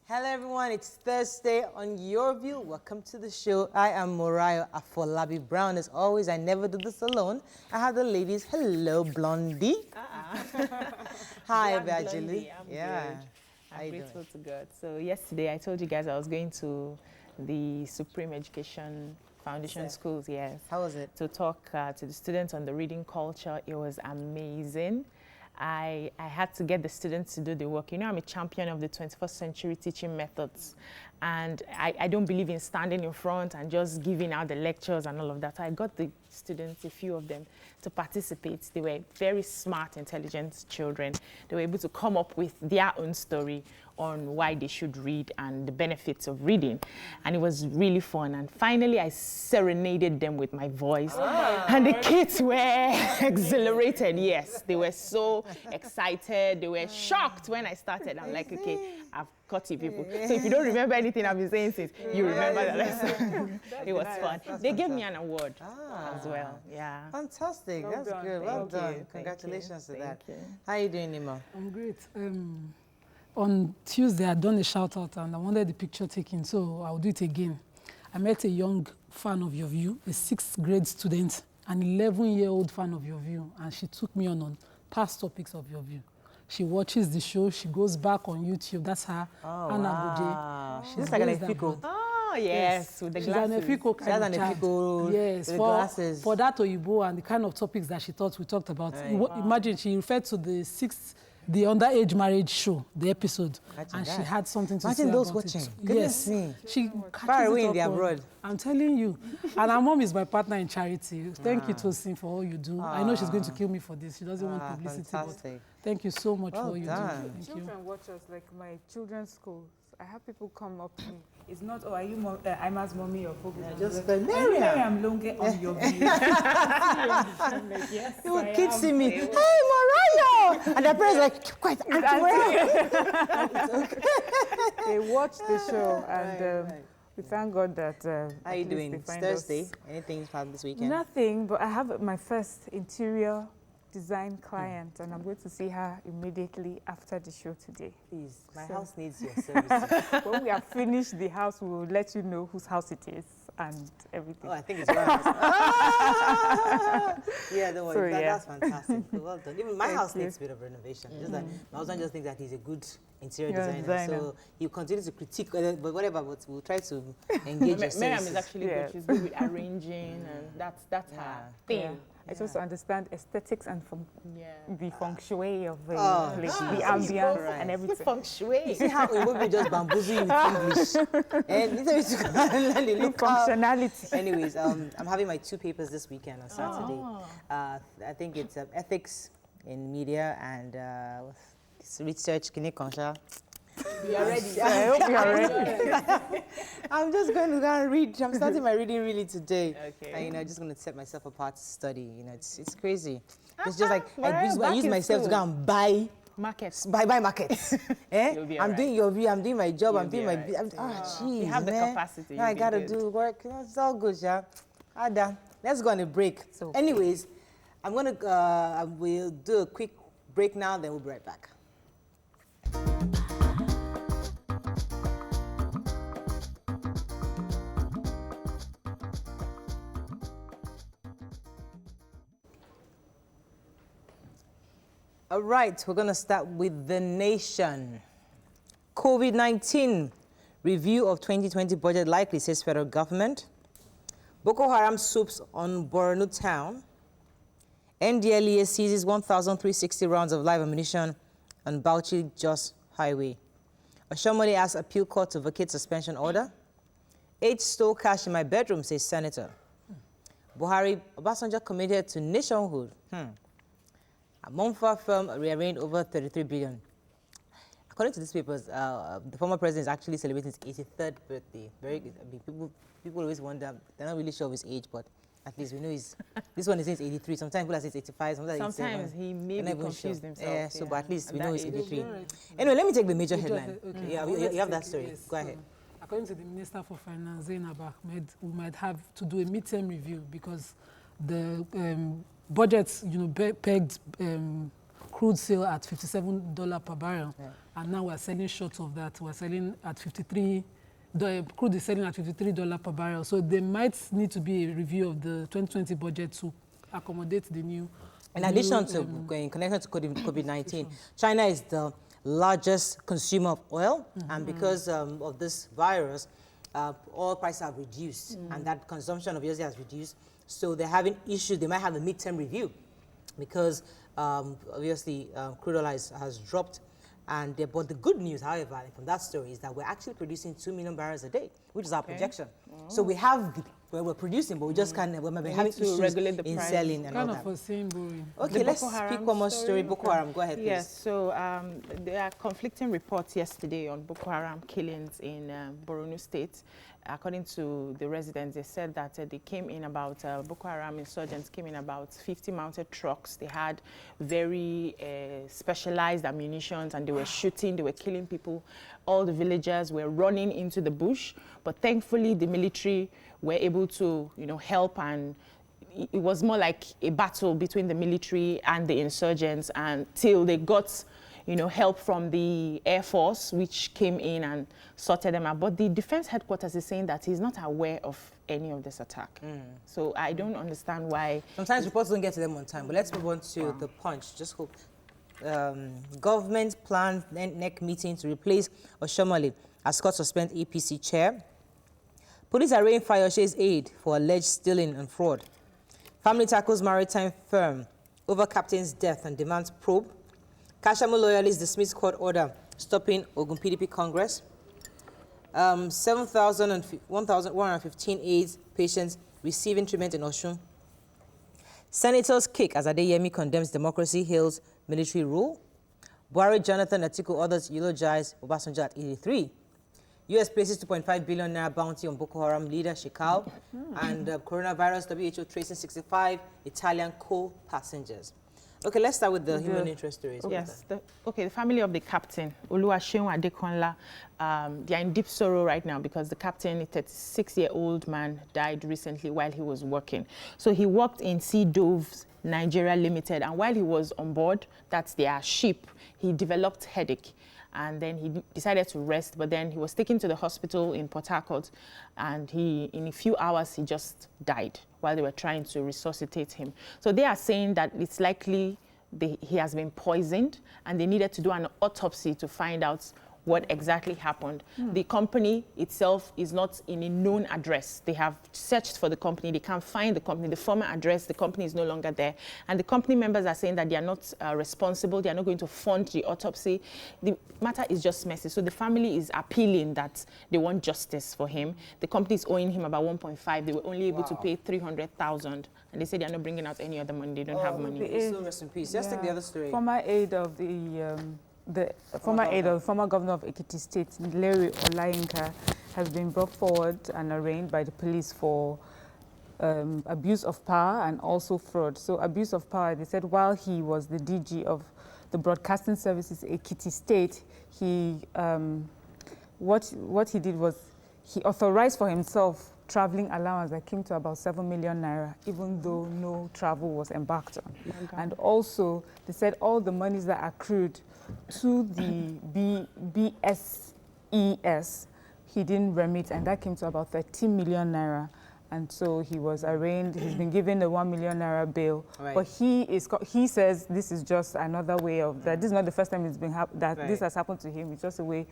Hello everyone, it's Thursday on Your View. Welcome to the show. I am Morayo Afolabi Brown. As always, I never do this alone. I have the ladies. Hello, Blondie. Hi, Evangeline. I'm good. I'm grateful to God. So yesterday I told you guys I was going to the Supreme Education Foundation schools, yes. How was it? To talk to the students on the reading culture. It was amazing. I had to get the students to do the work. You know, I'm a champion of the 21st century teaching methods. And I don't believe in standing in front and just giving out the lectures and all of that. I got the students, a few of them, to participate. They were very smart, intelligent children. They were able to come up with their own story on why they should read and the benefits of reading. And it was really fun. And finally, I serenaded them with my voice. And the kids were exhilarated, yes. They were so excited. They were shocked when I started. I'm like, okay, I've caught you people. So if you don't remember anything I've been saying since, you remember the lesson. It was fun. They gave me an award as well. Yeah. Fantastic. That's good. Well done. Congratulations to that. How are you doing, Nima? I'm great. On Tuesday, I'd done a shout out and I wanted the picture taken, so I'll do it again. I met a young fan of Your View, a 6th grade student, an 11-year-old fan of Your View, and she took me on past topics of Your View. She watches the show, she goes back on YouTube. That's her, Anna Bode. She's like an Efiko. Oh, yes, with the She's glasses. an Efiko kind of child. Yes, with the glasses. For that Oyibo and the kind of topics that she thought we talked about. Imagine she referred to the underage marriage show, the episode, and she had something to say about those watching. it. Goodness Yes, me. she Far away in the abroad. I'm telling you. And her mom is my partner in charity. Thank you, Tosin, for all you do. I know she's going to kill me for this. She doesn't want publicity, fantastic. but thank you so much for all you do. done. Thank you. Children watch us, like my children's school. I have people come up to me. It's not, oh, are you Ima's mommy or Pogo? Just like, the Miriam. I'm longer on Your View. I'm like, yes, You would keep seeing me, hey, Morayo! And the parents like, keep quiet, They watch the show, and we thank God that. How are you doing? It's Thursday. Anything fun this weekend? Nothing, but I have my first interior design client, and I'm going to see her immediately after the show today. Please, my house needs your services. When we have finished the house, we will let you know whose house it is and everything. Oh, I think it's your house. Yeah, don't worry. That's fantastic. Well done. Even my house needs a bit of renovation. Just that my husband just thinks that he's a good interior designer. So he continues to critique, but whatever. But we'll try to engage your services. Miriam is actually good. She's good with arranging, and that's her thing. I just understand aesthetics and the feng shui of the place, the Right. ambience and everything. Feng shui. You see how we will be just bamboozling with English. And little bit to learn the local Functionality. Anyways, I'm having my 2 papers this weekend on Saturday. I think it's ethics in media and research. We are ready. I hope you are ready. I'm just going to go and read. I'm starting my reading really today. Okay. And, just going to set myself apart to study. It's crazy. It's just like I use myself to go and buy Markets. buy markets. You'll be I'm alright. doing Your View. I'm doing my job. You'll I'm doing be my. Jeez, You have the man. capacity. Now I You'll be gotta good. do work. It's all good, yeah. Ada, let's go on a break. So, Anyways, I'm gonna we'll do a quick break now. Then we'll be right back. All right, we're going to start with the nation. COVID-19 review of 2020 budget likely, says federal government. Boko Haram swoops on Borno town. NDLEA seizes 1,360 rounds of live ammunition on Bauchi-Jos Highway. Oshomole asks appeal court to vacate suspension order. 8 stole cash in my bedroom, says senator. Buhari, Obasanjo committed to nationhood. A Monfa firm rearranged over 33 billion. According to these papers, the former president is actually celebrating his 83rd birthday. Very good. I mean, people always wonder, they're not really sure of his age, but at least we know this one is 83. Sometimes people say 85, Sometimes he may be confused himself. Yeah, so but at least we know he's 83. Right. Anyway, let me take the major headline. Okay. Yeah, you have that story. Yes. Go ahead. According to the Minister for Finance, Zainab Ahmed, we might have to do a midterm review because the budget, pegged crude sale at $57 per barrel. Yeah. and now we're selling short of that. We're selling at 53. The crude is selling at $53 per barrel. So there might need to be a review of the 2020 budget to accommodate the new. In addition to in connection to COVID-19, China is the largest consumer of oil, and because of this virus, oil prices have reduced, and that consumption obviously has reduced. So they're having issues. They might have a midterm review because obviously crude oil has dropped. But the good news, however, from that story is that we're actually producing 2 million barrels a day, which is our projection. So we have, we're producing, but we just can't, we're having issues regulate the in price. selling and all that. Okay, let's speak one more story. Boko Haram, go ahead, please. Yes, so there are conflicting reports yesterday on Boko Haram killings in Borno State. According to the residents, they said that they came in about, Boko Haram insurgents came in about 50 mounted trucks. They had very specialized ammunition, and they were shooting, they were killing people. All the villagers were running into the bush, but thankfully the military were able to, help, and it was more like a battle between the military and the insurgents until they got help from the Air Force, which came in and sorted them out. But the defense headquarters is saying that he's not aware of any of this attack. So I don't understand why. Sometimes reports don't get to them on time, but let's move on to the Punch. Just hope. Government planned NEC meeting to replace Oshomole as court suspend APC chair. Police arraign Fayoshe's aide for alleged stealing and fraud. Family tackles maritime firm over captain's death and demands probe. Kashamu loyalists dismiss court order stopping Ogun PDP Congress. 1,115 AIDS patients receiving treatment in Oshun. Senators kick as Adeyemi condemns democracy, hails military rule. Buhari, Jonathan, Atiku, others eulogize Obasanjo at 83. U.S. places 2.5 billion naira bounty on Boko Haram leader Shekau. And coronavirus, WHO tracing 65 Italian co-passengers. Okay, let's start with the human interest stories. Yes. The family of the captain, Oluwaseun Adekunla, they are in deep sorrow right now because the captain, a 36-year-old man, died recently while he was working. So he worked in Sea Doves Nigeria Limited, and while he was on board, that's their ship, he developed headache. And then he decided to rest, but then he was taken to the hospital in Port Harcourt, and in a few hours, he just died while they were trying to resuscitate him. So they are saying that it's likely he has been poisoned, and they needed to do an autopsy to find out what exactly happened. The company itself is not in a known address. They have searched for the company. They can't find the company. The former address, the company is no longer there. And the company members are saying that they are not responsible. They are not going to fund the autopsy. The matter is just messy. So the family is appealing that they want justice for him. The company is owing him about 1.5. They were only able to pay 300,000. And they said they are not bringing out any other money. They don't have money. So rest in peace. Let's take the other story. Former aide of the former governor of Ekiti State, Larry Olayinka, has been brought forward and arraigned by the police for abuse of power and also fraud. So abuse of power, they said while he was the DG of the Broadcasting Services Ekiti State, he what he did was he authorized for himself traveling allowance that came to about 7 million naira, even though no travel was embarked on. And also, they said all the monies that accrued to the BSES, he didn't remit, and that came to about 13 million naira. And so he was arraigned. He's been given a 1 million naira bail. Right. But he says this is just another way of that. This is not the first time it's been this has happened to him. It's just a way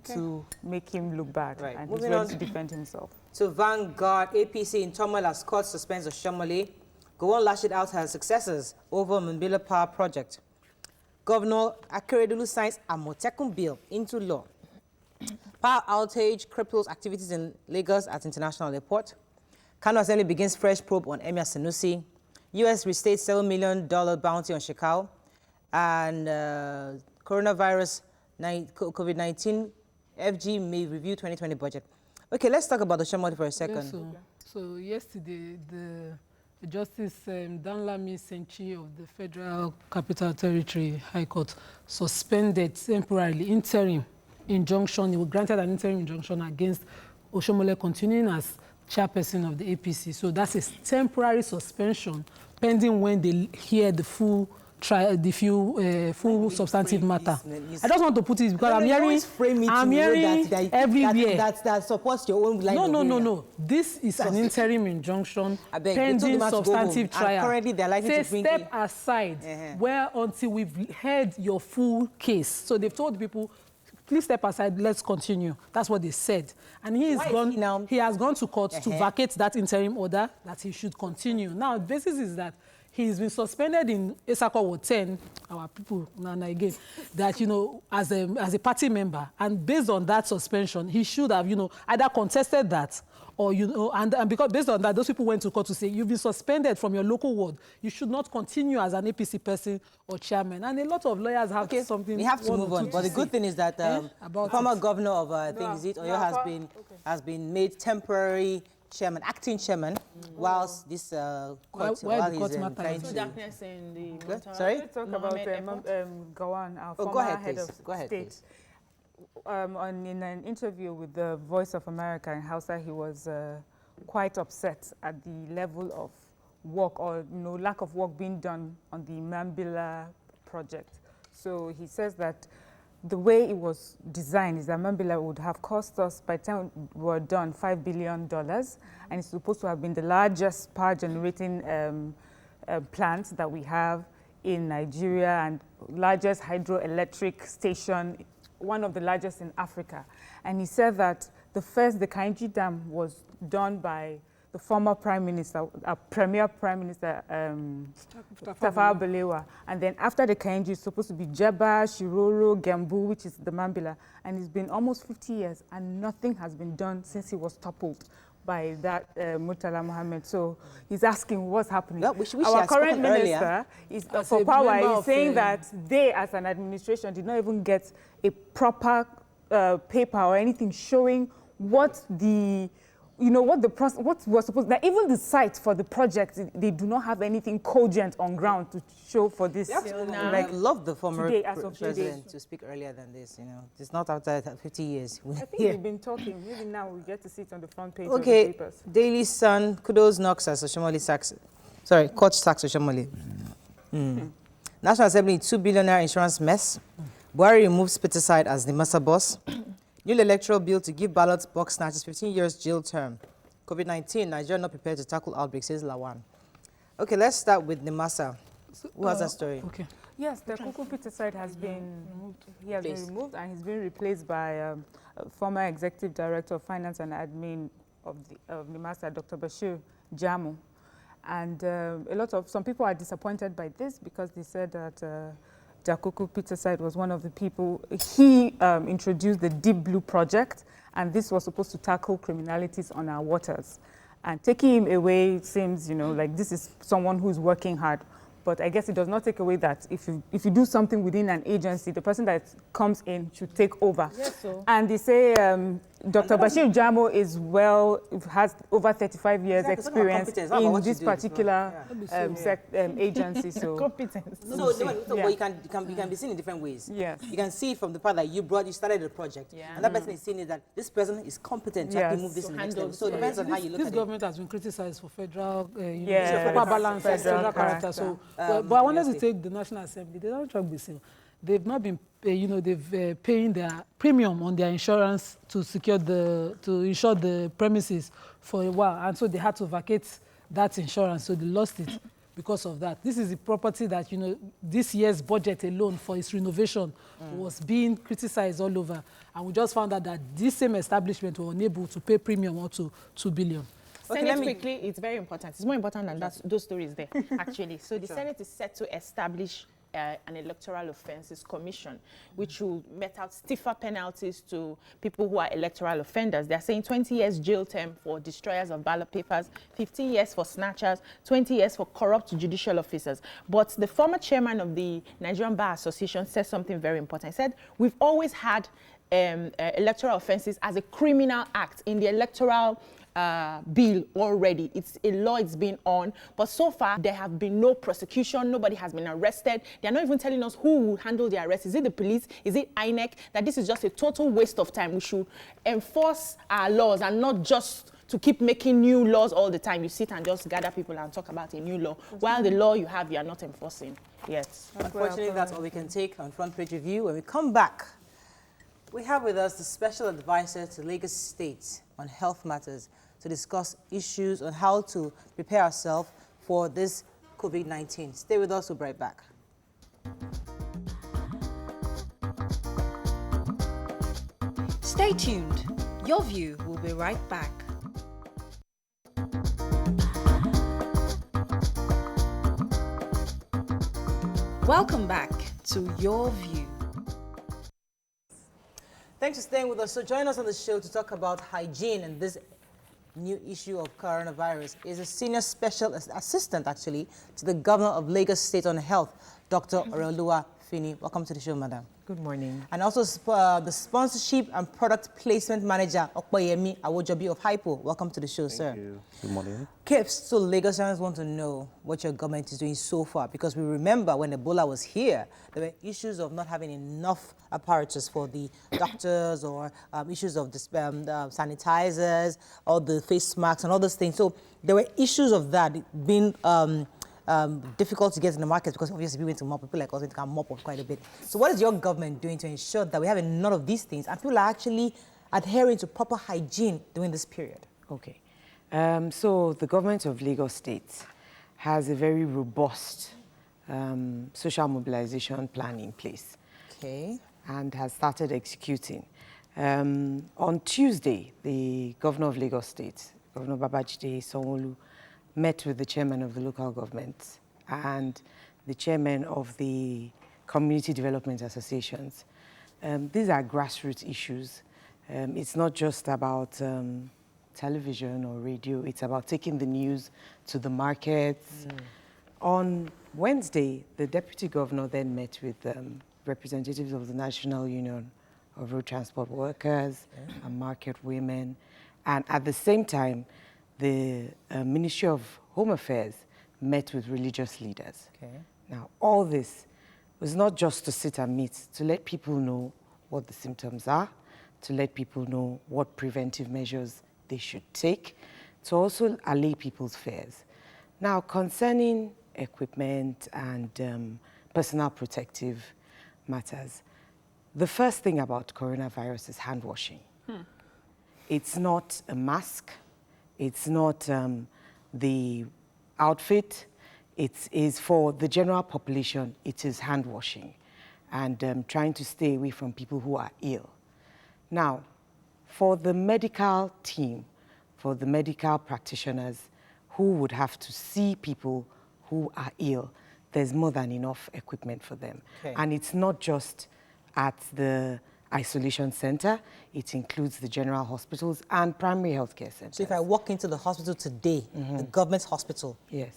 to make him look bad. Right. And he's ready to defend himself. So Vanguard, APC in turmoil as court suspends Oshomole. Gowon lashed out her successors over Mambila Power Project. Governor Akeredolu signs Amotekun bill into law. Power outage cripples activities in Lagos at International Airport. Kano Assembly begins fresh probe on Emir Sanusi. U.S. restates $7 million bounty on Shekau. And coronavirus, COVID-19, FG may review 2020 budget. Okay, let's talk about the Oshomole for a second. Yes, so yesterday, the Justice Danlami Senchi of the Federal Capital Territory High Court suspended temporarily interim injunction. He was granted an interim injunction against Oshomole continuing as chairperson of the APC. So that's a temporary suspension pending when they hear the full full substantive matter. I just want to put it because I'm hearing everywhere that supports your own line. No. This is an interim injunction pending substantive trial. And currently, they're likely to bring step aside where until we've heard your full case. So they've told people, please step aside, let's continue. That's what they said. And he has gone to court to vacate that interim order that he should continue. Now, the basis is that he's been suspended in Esako Ward 10, our people, again, that, as a party member. And based on that suspension, he should have, either contested that or, and because based on that, those people went to court to say, you've been suspended from your local ward. You should not continue as an APC person or chairman. And a lot of lawyers have something. We have to move on. But the good thing is that the former governor of, Oyo has been made temporary chairman, acting chairman, whilst this court, while he's trying to... darkness in the... Sorry? Let's talk about Gawan, our former head of state. In an interview with the Voice of America in Hausa, he was quite upset at the level of work or lack of work being done on the Mambila project. So he says that the way it was designed is that Mambila would have cost us, by the time we were done, $5 billion, and it's supposed to have been the largest power generating plant that we have in Nigeria and largest hydroelectric station, one of the largest in Africa. And he said that the Kainji Dam was done by the former Prime Minister, Premier Prime Minister, Tafawa Balewa. And then after the Kainji, it's supposed to be Jeba, Shiroro, Gembu, which is the Mambila. And it's been almost 50 years, and nothing has been done since he was toppled by that Murtala Mohammed. So he's asking what's happening. Well, our current minister is for power is saying that they, as an administration, did not even get a proper paper or anything showing what the what was supposed, that even the site for the project, they do not have anything cogent on ground to show for this. I love the former president to speak earlier than this. It's not after 50 years. I think we've been talking. Maybe now we get to sit on the front page of the papers. Daily Sun, kudos knocks as Oshomole sacks. Sorry, court sacks Oshomole. National Assembly, $2 billion insurance mess. Buhari removes Peterside as the master boss. New electoral bill to give ballot box snatchers 15 years jail term. COVID-19, Nigeria not prepared to tackle outbreak, says Lawan. Okay, let's start with the Massa. Who has that story? Okay. Yes, the Kuku Peterside has been removed, and he's been replaced by former executive director of finance and admin of the Massa, Dr. Bashir Jamu. And some people are disappointed by this because they said that Jakuku Peterside was one of the people. He introduced the Deep Blue project, and this was supposed to tackle criminalities on our waters. And taking him away seems, like this is someone who's working hard. But I guess it does not take away that if you do something within an agency, the person that comes in should take over. Yes, so. And they say Dr. Bashir Jamo has over 35 years experience in this particular agency. So competence. But you can be seen in different ways. Yes. You can see from the part that you started the project. Yeah. And that person is seeing that this person is competent to actually move this to the next level. So it depends on how you look at it. This government has been criticized for federal, proper balance, federal character. So, but I wanted to take the National Assembly. They don't track the sale. They've not been, they've paying their premium on their insurance to insure the premises for a while, and so they had to vacate that insurance. So they lost it because of that. This is the property that this year's budget alone for its renovation was being criticized all over, and we just found out that this same establishment were unable to pay premium up to $2 billion. Senate quickly, it's very important. It's more important than those stories there, actually. So the Senate is set to establish an electoral offences commission, which will met out stiffer penalties to people who are electoral offenders. They're saying 20 years jail term for destroyers of ballot papers, 15 years for snatchers, 20 years for corrupt judicial officers. But the former chairman of the Nigerian Bar Association said something very important. He said, we've always had electoral offences as a criminal act in the electoral bill already. It's a law, it's been on, but so far there have been no prosecution, nobody has been arrested. They're not even telling us who will handle the arrest. Is it the police? Is it INEC? That this is just a total waste of time. We should enforce our laws and not just to keep making new laws all the time. You sit and just gather people and talk about a new law, while the law you have, you are not enforcing. Yes. Unfortunately, that's all we can take on Front Page Review. When we come back, we have with us the Special Advisor to Lagos State on Health Matters to discuss issues on how to prepare ourselves for this COVID-19. Stay with us, we'll be right back. Stay tuned. Your View will be right back. Welcome back to Your View. Thanks for staying with us. So join us on the show to talk about hygiene and this new issue of coronavirus. Is a senior special assistant, actually, to the Governor of Lagos State on Health, Dr. Oreoluwa Fini. Welcome to the show, madam. Good morning. And also the Sponsorship and Product Placement Manager, Okpayemi Awojobi of Hypo. Welcome to the show, sir. Thank you. Good morning. Okay, so Lagosians want to know what your government is doing so far, because we remember when Ebola was here, there were issues of not having enough apparatus for the doctors, or issues of sanitizers, or the face masks and all those things. So there were issues of that being difficult to get in the market, because obviously we went to mop, people like us went to mop up quite a bit. So what is your government doing to ensure that we have enough of these things and people are actually adhering to proper hygiene during this period? Okay. So the government of Lagos State has a very robust social mobilization plan in place. Okay. And has started executing. On Tuesday, the governor of Lagos State, Governor Babajide Sanwo-Olu, met with the chairman of the local government and the chairman of the community development associations. These are grassroots issues. It's not just about television or radio, it's about taking the news to the markets. On Wednesday, the deputy governor then met with representatives of the National Union of Road Transport Workers and market women. And at the same time, the Ministry of Home Affairs met with religious leaders. Okay. Now, all this was not just to sit and meet, to let people know what the symptoms are, to let people know what preventive measures they should take, to also allay people's fears. Now, concerning equipment and personal protective matters, the first thing about coronavirus is hand washing. It's not a mask, it's not the outfit, it is for the general population, it is hand washing and trying to stay away from people who are ill. Now, for the medical team, for the medical practitioners who would have to see people who are ill, there's more than enough equipment for them. Okay. And it's not just at the isolation center, it includes the general hospitals and primary healthcare centers. So if I walk into the hospital today, the government hospital, Yes.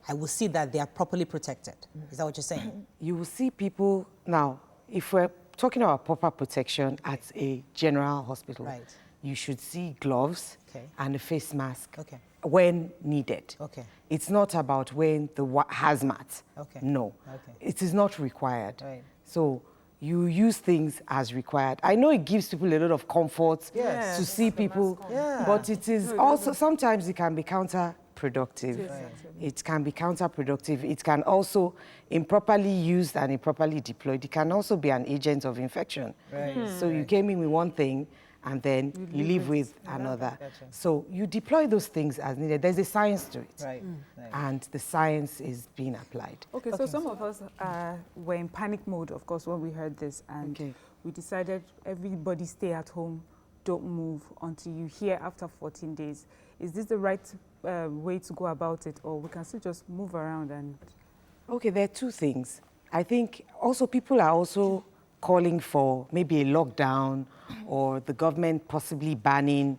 I will see that they are properly protected. Is that what you're saying? You will see people, now, if we're talking about proper protection at a general hospital, Right. you should see gloves Okay. and a face mask Okay. when needed. Okay. It's not about when the hazmat. Okay. No. Okay. It is not required. Right. So you use things as required. I know it gives people a lot of comfort Yes. to see people, Yeah. but it is also, sometimes it can be counterproductive. It can be counterproductive. It can also, improperly used and improperly deployed, it can also be an agent of infection. Right. So you came in with one thing, and then you leave with another. So you deploy those things as needed. There's a science to it. Right. Right. And the science is being applied. Okay, so some of us were in panic mode, of course, when we heard this, and we decided everybody stay at home, don't move until you hear after 14 days. Is this the right way to go about it, or we can still just move around and... Okay, there are two things. I think also people are also calling for maybe a lockdown or the government possibly banning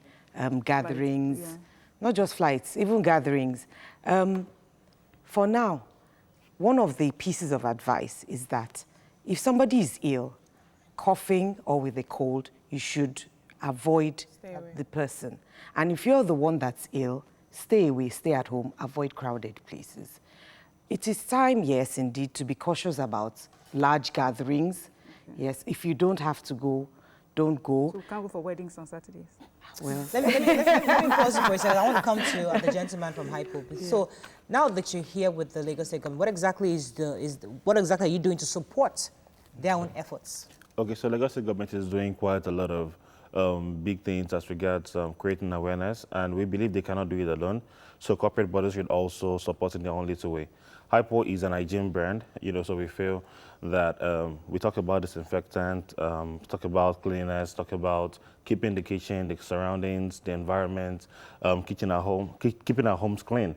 gatherings, not just flights, even gatherings. For now, one of the pieces of advice is that if somebody is ill, coughing or with a cold, you should avoid the person. And if you're the one that's ill, stay away, stay at home, avoid crowded places. It is time, yes, indeed, to be cautious about large gatherings. Yes, if you don't have to go, don't go. So we can't go for weddings on Saturdays. Well, let me pause you for a second. I want to come to the gentleman from Hypo. Yeah. So now that you're here with the Lagos State government, what exactly what exactly are you doing to support their own efforts? Okay, so Lagos State government is doing quite a lot of big things as regards creating awareness, and we believe they cannot do it alone. So corporate bodies should also support in their own little way. Hypo is an hygiene brand, so we feel that we talk about disinfectant, talk about cleanliness, talk about keeping the kitchen, the surroundings, the environment, keeping our homes clean,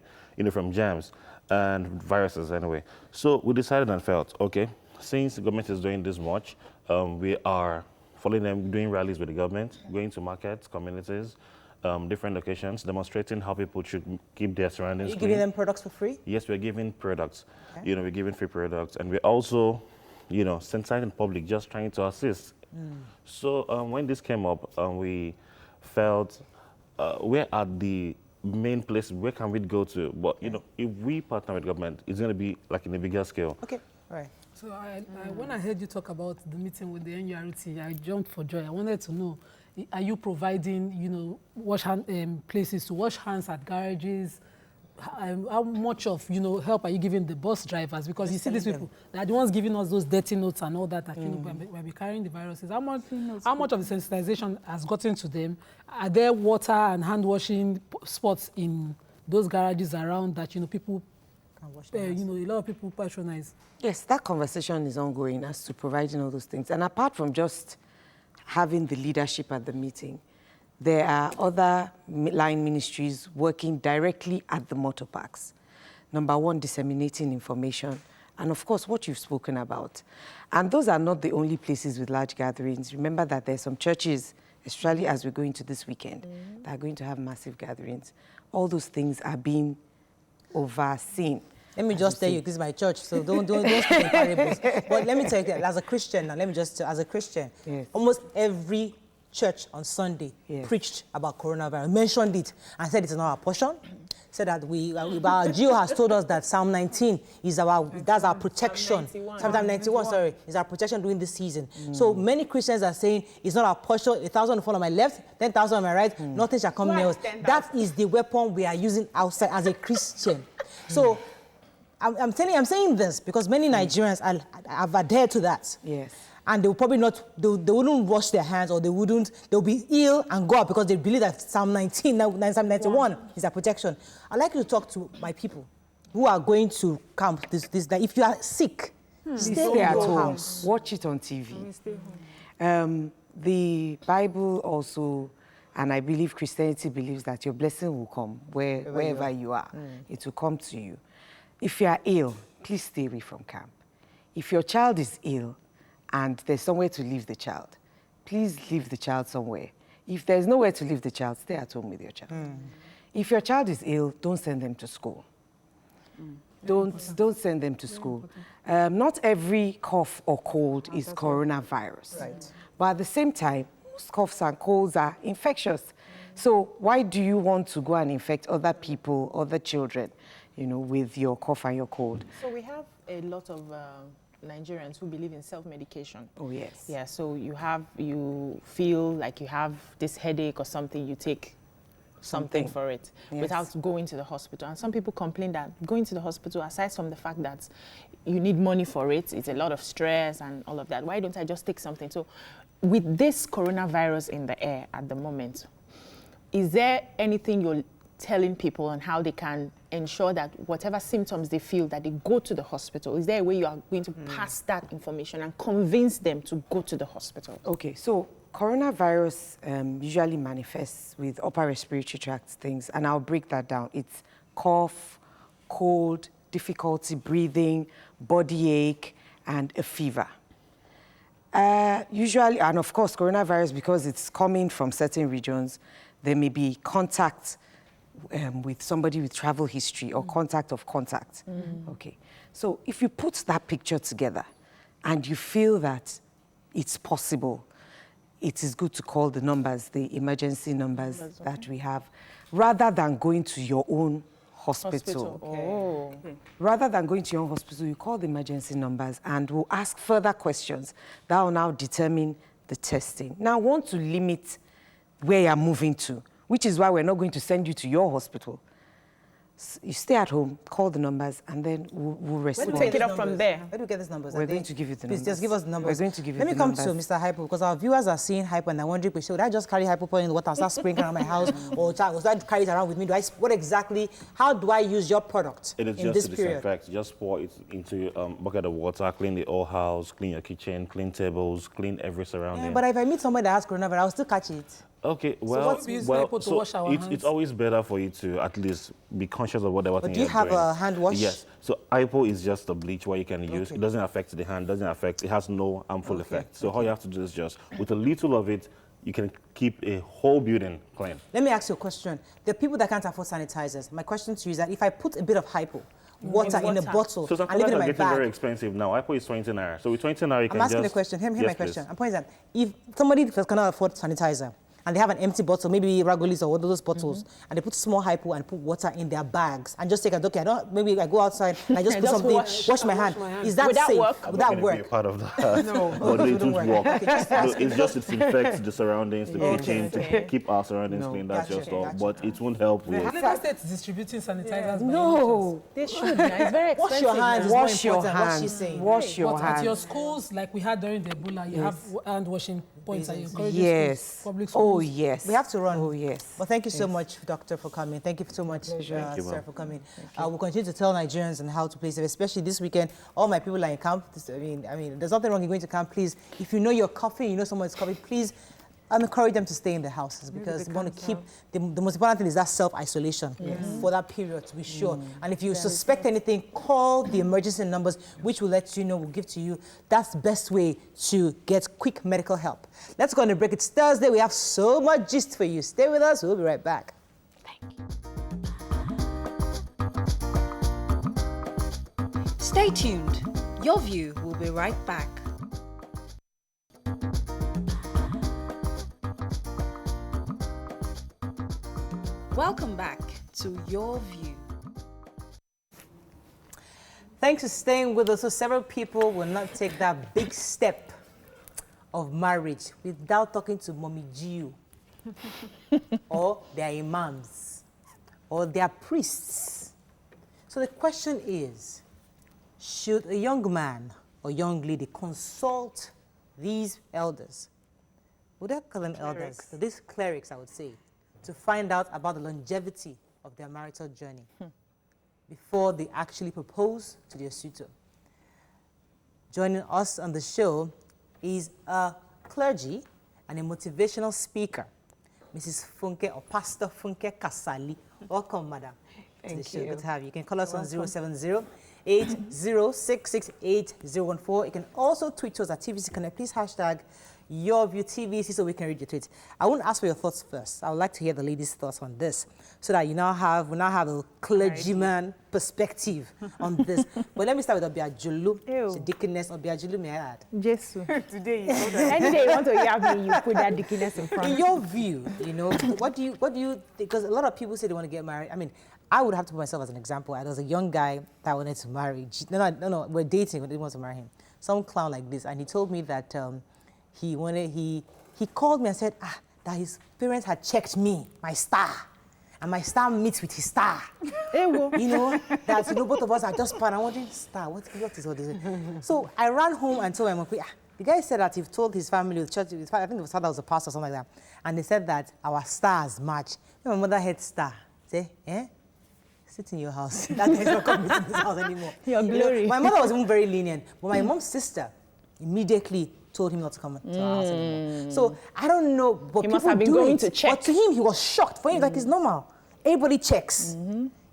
from germs and viruses anyway. So we decided and felt, okay, since the government is doing this much, we are following them, doing rallies with the government, going to markets, communities, different locations, demonstrating how people should keep their surroundings clean. Are you giving them products for free? Yes, we're giving products. Okay. We're giving free products. And we're also, sensitizing the public, just trying to assist. So when this came up, we felt we're at the main place, where can we go to? But, if we partner with government, it's going to be like in a bigger scale. Okay, all right. So when I heard you talk about the meeting with the NURT, I jumped for joy. I wanted to know, are you providing, places to wash hands at garages? How much of, help are you giving the bus drivers? Because you see these people, they're the ones giving us those dirty notes and all that, we'll be carrying the viruses. How much of the sensitization has gotten to them? Are there water and hand washing spots in those garages around that, people a lot of people patronize? Yes, that conversation is ongoing as to providing all those things. And apart from just having the leadership at the meeting, there are other line ministries working directly at the motor parks. Number one, disseminating information. And of course, what you've spoken about. And those are not the only places with large gatherings. Remember that there's some churches, especially as we're going to this weekend, that are going to have massive gatherings. All those things are being overseen. Let me just tell you, this is my church, so don't speak in parables. But let me tell you, as a Christian, as a Christian, yes, almost every church on Sunday preached about coronavirus, mentioned it, and said it's not our portion. Said that our Geo has told us that Psalm 19 is that's our protection. Psalm 91, sorry, is our protection during this season. So many Christians are saying it's not our portion. 1,000 will fall on my left, 10,000 on my right. Nothing shall come near us. That is the weapon we are using outside as a Christian. So I'm saying this because many Nigerians have adhered to that. Yes. And they will probably not, they wouldn't wash their hands, or they'll be ill and go out because they believe that Psalm 19, Psalm 91 is a protection. I'd like you to talk to my people who are going to camp that if you are sick, stay at home. Watch it on TV. The Bible also, and I believe Christianity believes that your blessing will come wherever you are. It will come to you. If you are ill, please stay away from camp. If your child is ill and there's somewhere to leave the child, please leave the child somewhere. If there's nowhere to leave the child, stay at home with your child. If your child is ill, don't send them to school. Don't send them to school. Not every cough or cold is coronavirus. Right. But at the same time, most coughs and colds are infectious. So why do you want to go and infect other people, other children, with your cough and your cold? So we have a lot of Nigerians who believe in self-medication. Oh, yes. Yeah, so you feel like you have this headache or something, you take something for it without going to the hospital. And some people complain that going to the hospital, aside from the fact that you need money for it, it's a lot of stress and all of that. Why don't I just take something? So with this coronavirus in the air at the moment, is there anything you're telling people on how they can ensure that whatever symptoms they feel, that they go to the hospital? Is there a way you are going to pass that information and convince them to go to the hospital? Okay, so coronavirus usually manifests with upper respiratory tract things, and I'll break that down. It's cough, cold, difficulty breathing, body ache, and a fever. Usually, and of course, coronavirus, because it's coming from certain regions, there may be contact with somebody with travel history or contact of contact. Okay, so if you put that picture together and you feel that it's possible, it is good to call the numbers, the emergency numbers that we have, rather than going to your own hospital. Okay. Rather than going to your own hospital, you call the emergency numbers and we'll ask further questions that will now determine the testing. Now, I want to limit where you're moving to, which is why we're not going to send you to your hospital. You stay at home, call the numbers, and then we'll respond. We'll take it up from there. Where do we get these numbers? We're going to give you the Please numbers. just give us the numbers. We're going to give you Let the me come numbers. to Mr. Hypo, because our viewers are seeing Hypo and they're wondering, should I just carry Hypo in the water and start spraying around my house? Or should I carry it around with me? How do I use your product It is in just this to period? disinfect. Just pour it into a bucket of water, clean the whole house, clean your kitchen, clean tables, clean every surrounding. Yeah, but if I meet somebody that has coronavirus, I'll still catch it. Okay, well, what we use Hypo to wash our hands? it's always better for you to at least be conscious of whatever thing But do you you're have doing. a hand wash? Yes. So Hypo is just a bleach where you can use. Okay. It doesn't affect the hand, it has no harmful effect. So all you have to do is just, with a little of it, you can keep a whole building clean. Let me ask you a question. There are people that can't afford sanitizers. My question to you is that if I put a bit of Hypo, water in a bottle, So some and leave it products in are my getting very bag, expensive now. Hypo is 20 naira. So with 20 naira, you can I'm asking just... a question. Hear Yes, my please. question. I'm pointing that if somebody cannot afford sanitizer and they have an empty bottle, maybe Ragolis or one of those bottles, and they put small Hypo and put water in their bags and just take a, okay, maybe I go outside and I just put Just something, wash my hand. Is that Would that safe? work? Would that I'm not gonna be a work? part of that. No, But it it wouldn't would work. work. Okay, just No, asking. it's just disinfect the surroundings, the kitchen, Okay. to keep our surroundings clean. That's Gotcha, just all. gotcha. But it won't help with... Lagos State is distributing sanitizers. by No. They should. It's very expensive. Wash your hands is more Wash your important. What she's hands. saying. Wash your But at your hands. schools, like we had during the Ebola, you have hand washing points at your colleges, Yes. schools, public schools. Oh, yes. We have to run. Oh, yes. Well, thank you so much, Doctor, for coming. Thank you so much, Thank you, sir, ma'am. for coming. We'll continue to tell Nigerians and how to play safe, especially this weekend. All my people are in camp. I mean, there's nothing wrong in going to camp. Please, if you know you're coughing, you know someone's coughing, please encourage them to stay in the houses because we want to keep, the most important thing is that self-isolation for that period, to be sure. And if you suspect anything, call the emergency numbers, which will let you know, will give to you. That's the best way to get quick medical help. Let's go on a break. It's Thursday. We have so much gist for you. Stay with us. We'll be right back. Stay tuned. Your View will be right back. Welcome back to Your View. Thanks for staying with us. So several people will not take that big step of marriage without talking to Mommy Gio or their imams or their priests. So the question is, should a young man or young lady consult these elders? Would I call them elders? So these clerics, I would say, to find out about the longevity of their marital journey before they actually propose to their suitor. Joining us on the show is a clergy and a motivational speaker, Mrs. Funke or Pastor Funke Kasali. Welcome, madam, to the show. Good to have you. You can call us on 070-8066-8014. You can also tweet us at TVC Connect. Please hashtag YourViewTVC so we can read your tweets. I won't ask for your thoughts first. I would like to hear the ladies' thoughts on this so that we now have a clergyman perspective on this. But let me start with Obiajulu. Ew. The deaconess Obiajulu, may I add? Jesus. Today, Any day you want to yab me, you put that dickiness in front. In your view, what do you, because a lot of people say they want to get married. I mean, I would have to put myself as an example. There was a young guy that wanted to marry. No, we're dating, but didn't want to marry him. Some clown like this, and he told me that he called me and said that his parents had checked me, my star, and my star meets with his star. Both of us are just part. I'm wondering, star, what is all this? So I ran home and told my mom, the guy said that he told his family, the church, I think his father was a pastor or something like that, and they said that our stars match. My mother had star. Say, sit in your house. That guy's not coming to this house anymore. Your glory. My mother was even very lenient, but my mom's sister immediately told him not to come to our house anymore. So I don't know, but He must people have been do going it. to check. But to him, he was shocked. For him, like it's normal. Everybody checks.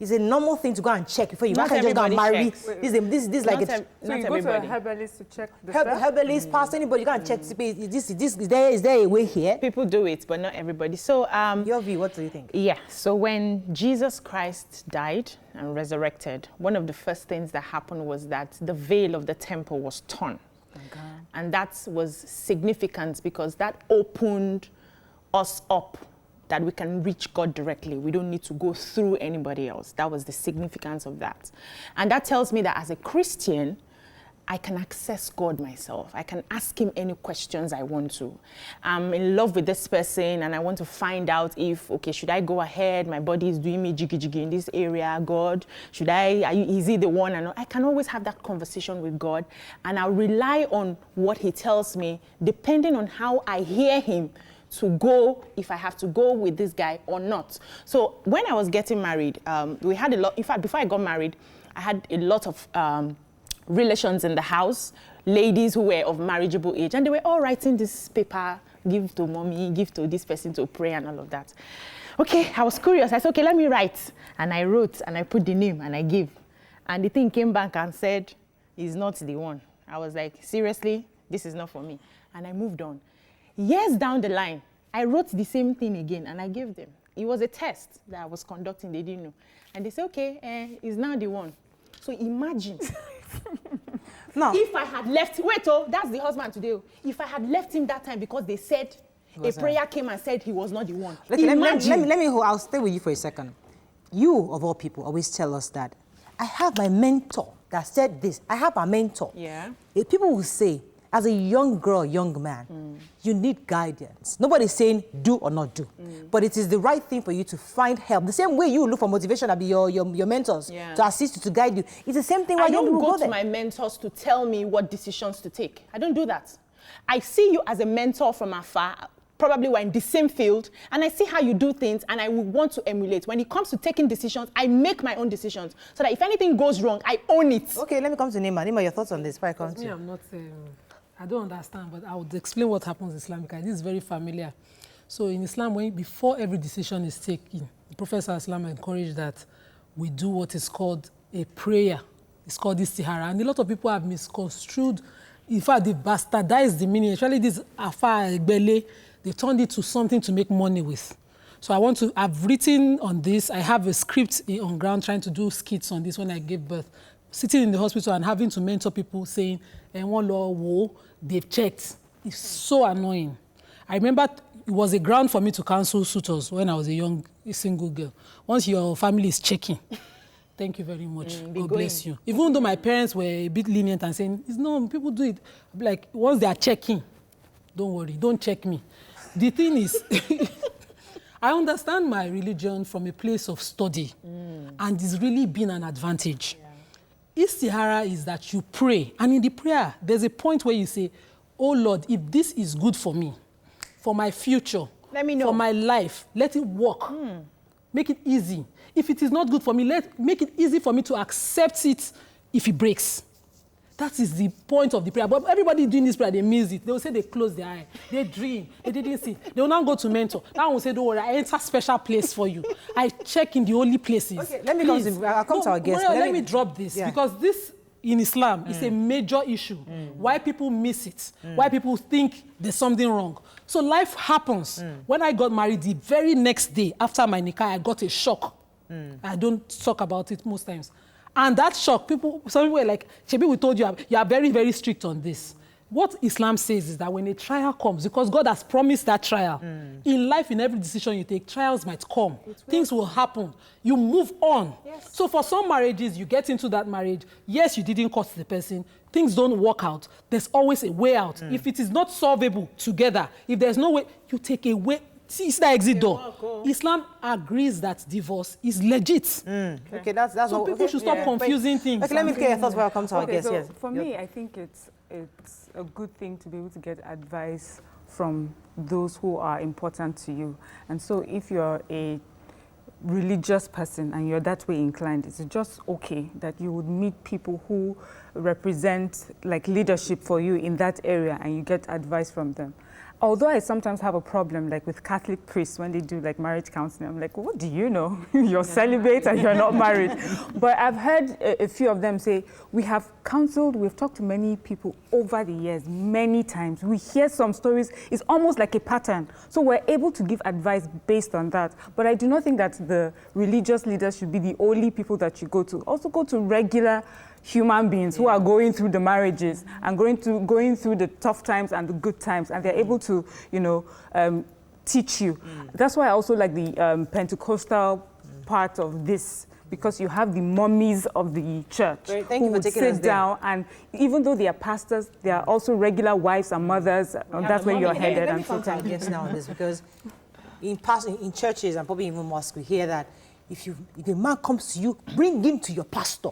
It's a normal thing to go and check before you Not can't just go and everybody marry. checks. This like a So you go to a herbalist to check the stuff? herbalist, pastor, anybody. You can't check. Is there a way here? People do it, but not everybody. So, Your view, what do you think? yeah, so when Jesus Christ died and resurrected, one of the first things that happened was that the veil of the temple was torn. And that was significant because that opened us up that we can reach God directly. We don't need to go through anybody else. That was the significance of that. And that tells me that as a Christian, I can access God myself. I can ask him any questions I want to. I'm in love with this person and I want to find out if, okay, should I go ahead? My body is doing me jiggy in this area. God, is he the one? And I can always have that conversation with God, and I'll rely on what he tells me, depending on how I hear him, to go, if I have to go with this guy or not. So when I was getting married, we had a lot, in fact, before I got married, I had a lot of relations in the house, ladies who were of marriageable age, and they were all writing this paper, give to mommy, give to this person to pray and all of that. Okay, I was curious. I said, okay, let me write. And I wrote and I put the name and I gave. And the thing came back and said, he's not the one. I was like, seriously? This is not for me. And I moved on. Years down the line, I wrote the same thing again and I gave them. It was a test that I was conducting, they didn't know. And they said, okay, he's now the one. So imagine. No. If I had left, that's the husband today. If I had left him that time because they said, a prayer came and said he was not the one. Let me, I'll stay with you for a second. You, of all people, always tell us that I have my mentor that said this. I have a mentor. Yeah. If people will say, as a young girl, young man, you need guidance. Nobody's saying do or not do, but it is the right thing for you to find help. The same way you look for motivation to be your mentors, to assist you, to guide you. It's the same thing why I don't you go to my mentors to tell me what decisions to take. I don't do that. I see you as a mentor from afar. Probably we're in the same field, and I see how you do things, and I will want to emulate. When it comes to taking decisions, I make my own decisions, so that if anything goes wrong, I own it. Okay, let me come to Nima. Nima, your thoughts on this? Me, I'm not... I don't understand, but I would explain what happens Islamically. This is very familiar. So in Islam, before every decision is taken, the Prophet Islam encouraged that we do what is called a prayer. It's called istihara. And a lot of people have misconstrued. In fact, they bastardized the meaning. Actually, this Afa Egbele, they turned it to something to make money with. So I've written on this. I have a script on ground trying to do skits on this when I gave birth. Sitting in the hospital and having to mentor people saying, one law, whoa, they've checked. It's so annoying. I remember it was a ground for me to cancel suitors when I was a single girl. Once your family is checking, thank you very much. God bless you. Even though my parents were a bit lenient and saying, no, people do it. Like, once they are checking, don't worry, don't check me. The thing is, I understand my religion from a place of study, and it's really been an advantage. Istihara is that you pray, and in the prayer, there's a point where you say, oh Lord, if this is good for me, for my future, let me know. For my life, let it work. Make it easy. If it is not good for me, make it easy for me to accept it if it breaks. That is the point of the prayer. But everybody doing this prayer, they miss it. They will say they close their eye. They dream. They didn't see. They will now go to mentor. That one will say, don't worry, I enter special place for you. I check in the holy places. Okay, let me I'll come to our guest. Let me drop this, because this in Islam is a major issue. Why people miss it. Why people think there's something wrong. So life happens. When I got married, the very next day after my nikah, I got a shock. I don't talk about it most times. And that shock, some people were like, Chebi, we told you, you are very, very strict on this. What Islam says is that when a trial comes, because God has promised that trial, in life, in every decision you take, trials might come. Things will happen. You move on. Yes. So for some marriages, you get into that marriage. Yes, you didn't curse the person. Things don't work out. There's always a way out. If it is not solvable together, if there's no way, you take a way. See, it's the exit door. Islam agrees that divorce is legit. Okay, that's so people should stop confusing things. Okay, let me get your thoughts before I come to our guest. So yes. For me, I think it's a good thing to be able to get advice from those who are important to you. And so if you're a religious person and you're that way inclined, it's just okay that you would meet people who represent like leadership for you in that area and you get advice from them. Although I sometimes have a problem, like with Catholic priests, when they do like marriage counseling, I'm like, what do you know? You're celibate and you're not married. But I've heard a few of them say, we have counseled, we've talked to many people over the years, many times. We hear some stories, it's almost like a pattern. So we're able to give advice based on that. But I do not think that the religious leaders should be the only people that you go to. Also go to regular human beings who are going through the marriages and going through the tough times and the good times, and they're able to, teach you. That's why I also like the Pentecostal part of this because you have the mummies of the church Thank who you for would taking us sit there. down, and even though they are pastors, they are also regular wives and mothers, and that's where you're headed. Let me And so come to our guests now on this, because in churches and probably even mosques, we hear that if a man comes to you, bring him to your pastor.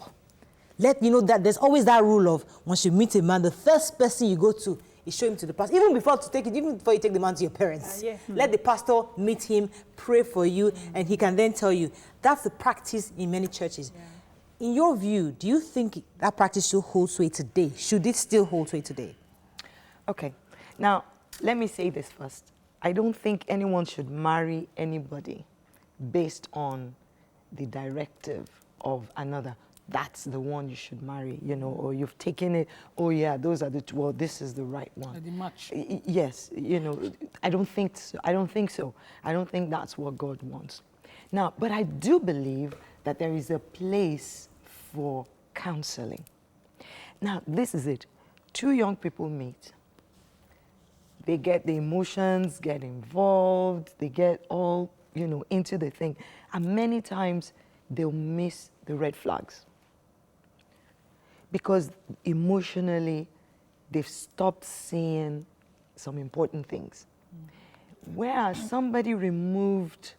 Let you know that there's always that rule of once you meet a man, the first person you go to is show him to the pastor. Even before you take the man to your parents. Let the pastor meet him, pray for you, and he can then tell you. That's the practice in many churches. In your view, do you think that practice still holds sway today? Should it still hold sway today? Okay. Now, let me say this first. I don't think anyone should marry anybody based on the directive of another. That's the one you should marry, you know, or you've taken it, oh yeah, those are the two, well, this is the right one. The match. Yes, you know, I don't think so. I don't think that's what God wants. Now, but I do believe that there is a place for counseling. Now, this is it. Two young people meet. They get the emotions, get involved, they get all, you know, into the thing. And many times they'll miss the red flags. Because emotionally, they've stopped seeing some important things. Whereas somebody removed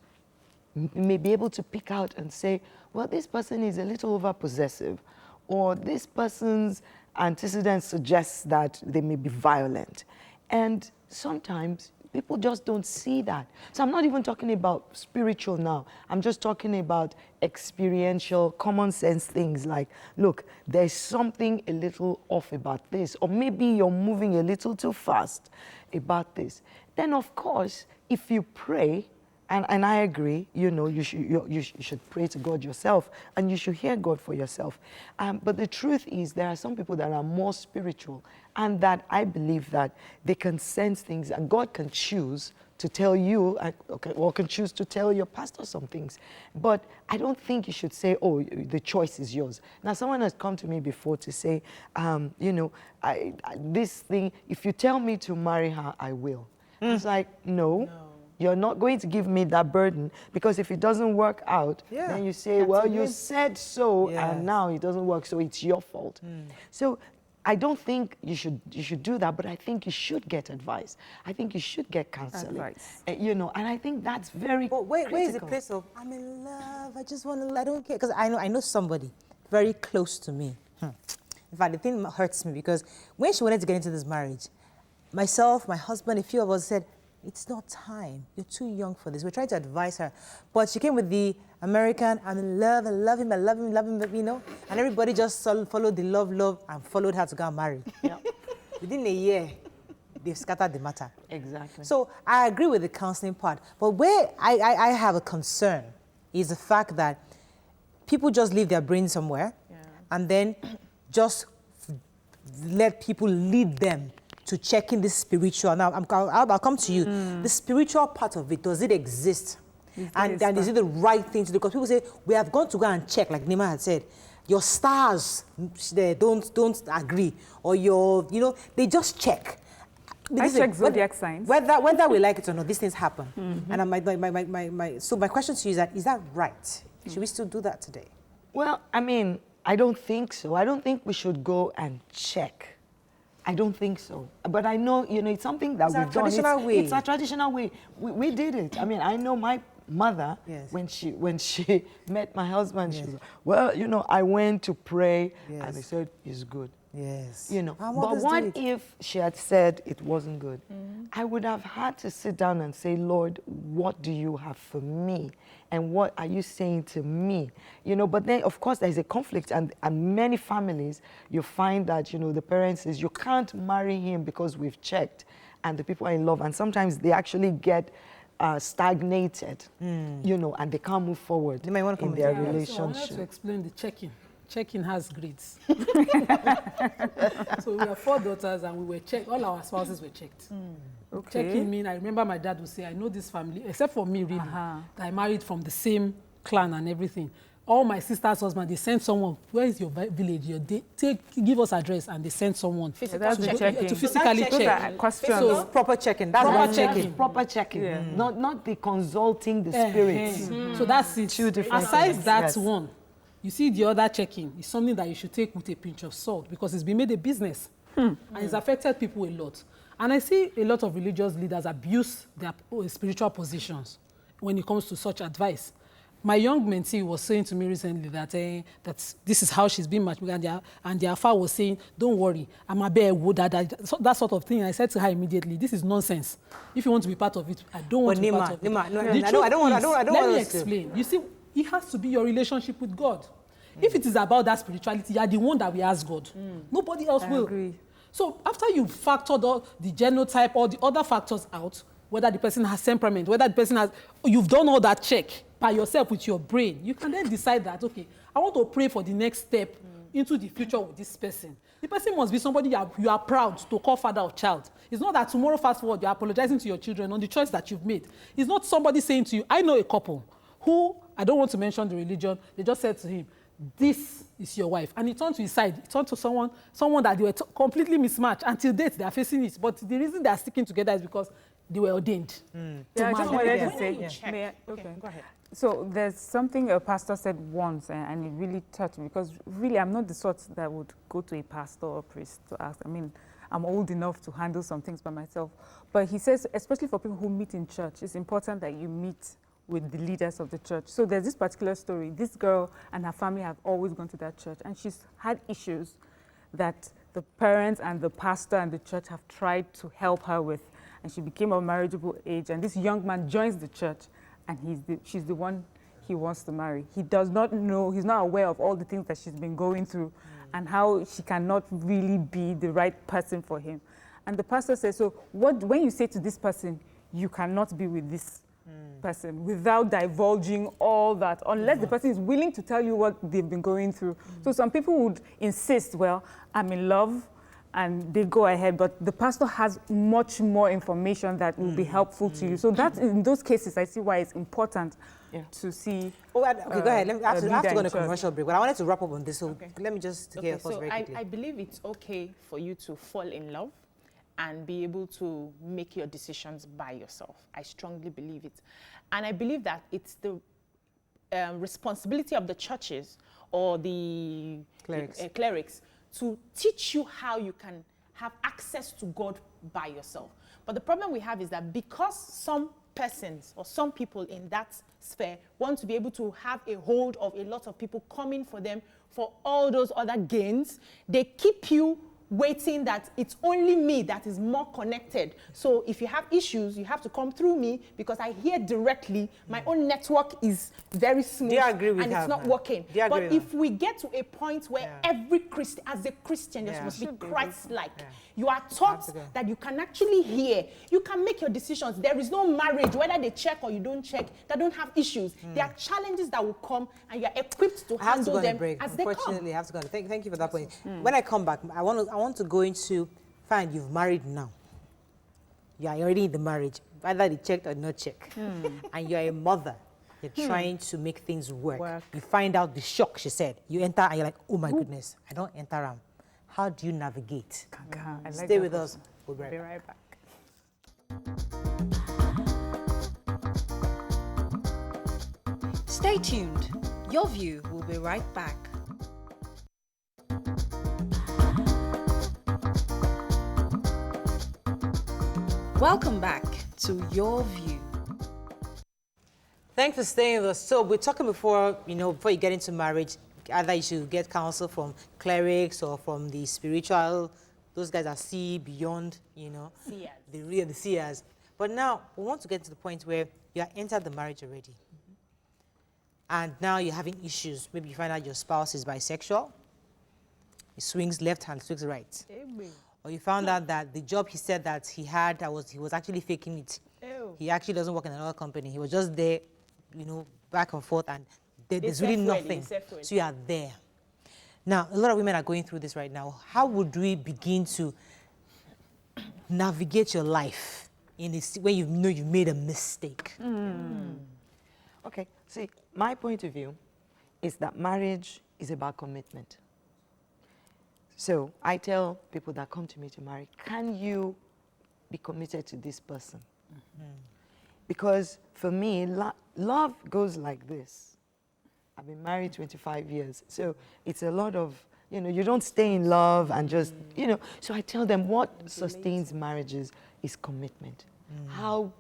may be able to pick out and say, well, this person is a little over-possessive, or this person's antecedents suggests that they may be violent. And sometimes people just don't see that. So I'm not even talking about spiritual now. I'm just talking about experiential, common sense things like, look, there's something a little off about this, or maybe you're moving a little too fast about this. Then, of course, if you pray, and I agree, you know, you should pray to God yourself, and you should hear God for yourself. But the truth is, there are some people that are more spiritual, and that I believe that they can sense things, and God can choose to tell you, or can choose to tell your pastor some things. But I don't think you should say, oh, the choice is yours. Now, someone has come to me before to say, you know, this thing, if you tell me to marry her, I will. It's like, no. You're not going to give me that burden, because if it doesn't work out, then you say, well, you said so, and now it doesn't work, so it's your fault. So I don't think you should do that, but I think you should get advice. I think you should get counseling. You know, and I think that's very But where is the place of, I'm in love, I just want to, I don't care. Because I know somebody very close to me. In fact, the thing hurts me, because when she wanted to get into this marriage, myself, my husband, a few of us said, it's not time. You're too young for this. We're trying to advise her. But she came with the American, I'm in love, I love him, I love him, you know? And everybody just followed the love, and followed her to go and marry. Within a year, they've scattered the matter. Exactly. So I agree with the counseling part. But where I have a concern is the fact that people just leave their brain somewhere and then just let people lead them to checking this spiritual. Now, I'll come to you. The spiritual part of it, does it exist? And is it the right thing to do? Because people say, we have gone to go and check, like Nima had said, your stars they don't agree, or your, you know, they just check. I check zodiac signs. Whether we like it or not, these things happen. And so my question to you is that right? Should we still do that today? Well, I mean, I don't think so. I don't think we should go and check. I don't think so. But I know, you know, it's something that we've done. It's a traditional way. We did it. I mean, I know my mother, when she met my husband, she was like, well, you know, I went to pray, and they said, it's good. Yes. You know, but what if she had said it wasn't good? I would have had to sit down and say, Lord, what do you have for me? And what are you saying to me? You know, but then, of course, there's a conflict. And many families, you find that, you know, the parents says, you can't marry him because we've checked. And the people are in love. And sometimes they actually get stagnated, you know, and they can't move forward in their relationship. So I wanted to explain the checking. Checking has grades. So we were 4 daughters, and we were checked. All our spouses were checked. Checking mean, I remember my dad would say, I know this family, except for me, really, that I married from the same clan and everything. All my sister's husband, they sent someone, where is your village? Give us address, and they sent someone to physically check. So proper checking. That's proper checking. Not the consulting the spirits. So that's it. 2 different Aside that one, You see, the other check-in is something that you should take with a pinch of salt because it's been made a business and it's affected people a lot. And I see a lot of religious leaders abuse their spiritual positions when it comes to such advice. My young mentee was saying to me recently that, that this is how she's been matchmaking, and the alpha was saying, don't worry, I'm a bear, that sort of thing. I said to her immediately, this is nonsense. If you want to be part of it, I don't want to be part of it. Let me explain. You see, it has to be your relationship with God. If it is about that spirituality, you are the one that will ask God. Nobody else will. Agree. So after you've factored all the genotype or the other factors out, whether the person has temperament, whether the person has, you've done all that check by yourself with your brain, you can then decide that, okay, I want to pray for the next step into the future with this person. The person must be somebody you are proud to call father or child. It's not that tomorrow, fast forward, you're apologizing to your children on the choice that you've made. It's not somebody saying to you, I know a couple who, I don't want to mention the religion, they just said to him, this is your wife. And he turned to his side. He turned to someone that they were completely mismatched. Until date, they are facing it. But the reason they are sticking together is because they were ordained. Yeah, I just wanted to say, okay, go ahead. So there's something a pastor said once, and it really touched me, because really I'm not the sort that would go to a pastor or priest to ask. I mean, I'm old enough to handle some things by myself. But he says, especially for people who meet in church, it's important that you meet with the leaders of the church. So there's this particular story. This girl and her family have always gone to that church, and she's had issues that the parents and the pastor and the church have tried to help her with. And she became of marriageable age, and this young man joins the church, and she's the one he wants to marry. He does not know, he's not aware of all the things that she's been going through and how she cannot really be the right person for him. And the pastor says, so when you say to this person, you cannot be with this person without divulging all that, unless the person is willing to tell you what they've been going through. So some people would insist, well, I'm in love, and they go ahead, but the pastor has much more information that will be helpful to you. So that, in those cases, I see why it's important to see. Oh, okay, go ahead. I have to go on a commercial break, but I wanted to wrap up on this, so let me just get your thoughts very quickly. I believe it's okay for you to fall in love and be able to make your decisions by yourself. I strongly believe it. And I believe that it's the responsibility of the churches or the clerics to teach you how you can have access to God by yourself. But the problem we have is that because some persons or some people in that sphere want to be able to have a hold of a lot of people coming for them for all those other gains, they keep you waiting that it's only me that is more connected. So if you have issues, you have to come through me because I hear directly. My own network is very smooth and it's not working. But if we get to a point where every Christian, as a Christian, you're supposed to be Christ-like. You are taught that you can actually hear. You can make your decisions. There is no marriage, whether they check or you don't check, that don't have issues. There are challenges that will come and you're equipped to handle them as they come. Unfortunately, I have to go. Thank you for that point. When I come back, I want to go into, fine, you've married now. You are already in the marriage, whether they checked or not check. And you're a mother. You're trying to make things work. You find out the shock, she said. You enter and you're like, oh my goodness, I don't enter. How do you navigate? Stay with us. We'll be right back. Stay tuned. Your View will be right back. Welcome back to Your View. Thanks for staying with us. So we're talking before you get into marriage, either you should get counsel from clerics or from the spiritual, those guys that see beyond, the seers. But now we want to get to the point where you have entered the marriage already. And now you're having issues. Maybe you find out your spouse is bisexual. He swings left hand, swings right. Amen. Or you found out that the job he said that he had, he was actually faking it. Ew. He actually doesn't work in another company. He was just there, back and forth, and there's really nothing. So you are there. Now, a lot of women are going through this right now. How would we begin to navigate your life when you know you've made a mistake? Okay, see, my point of view is that marriage is about commitment. So I tell people that come to me to marry, can you be committed to this person? Because for me, love goes like this. I've been married 25 years. So it's a lot of, you know, you don't stay in love and just, you know. So I tell them what sustains marriages is commitment. How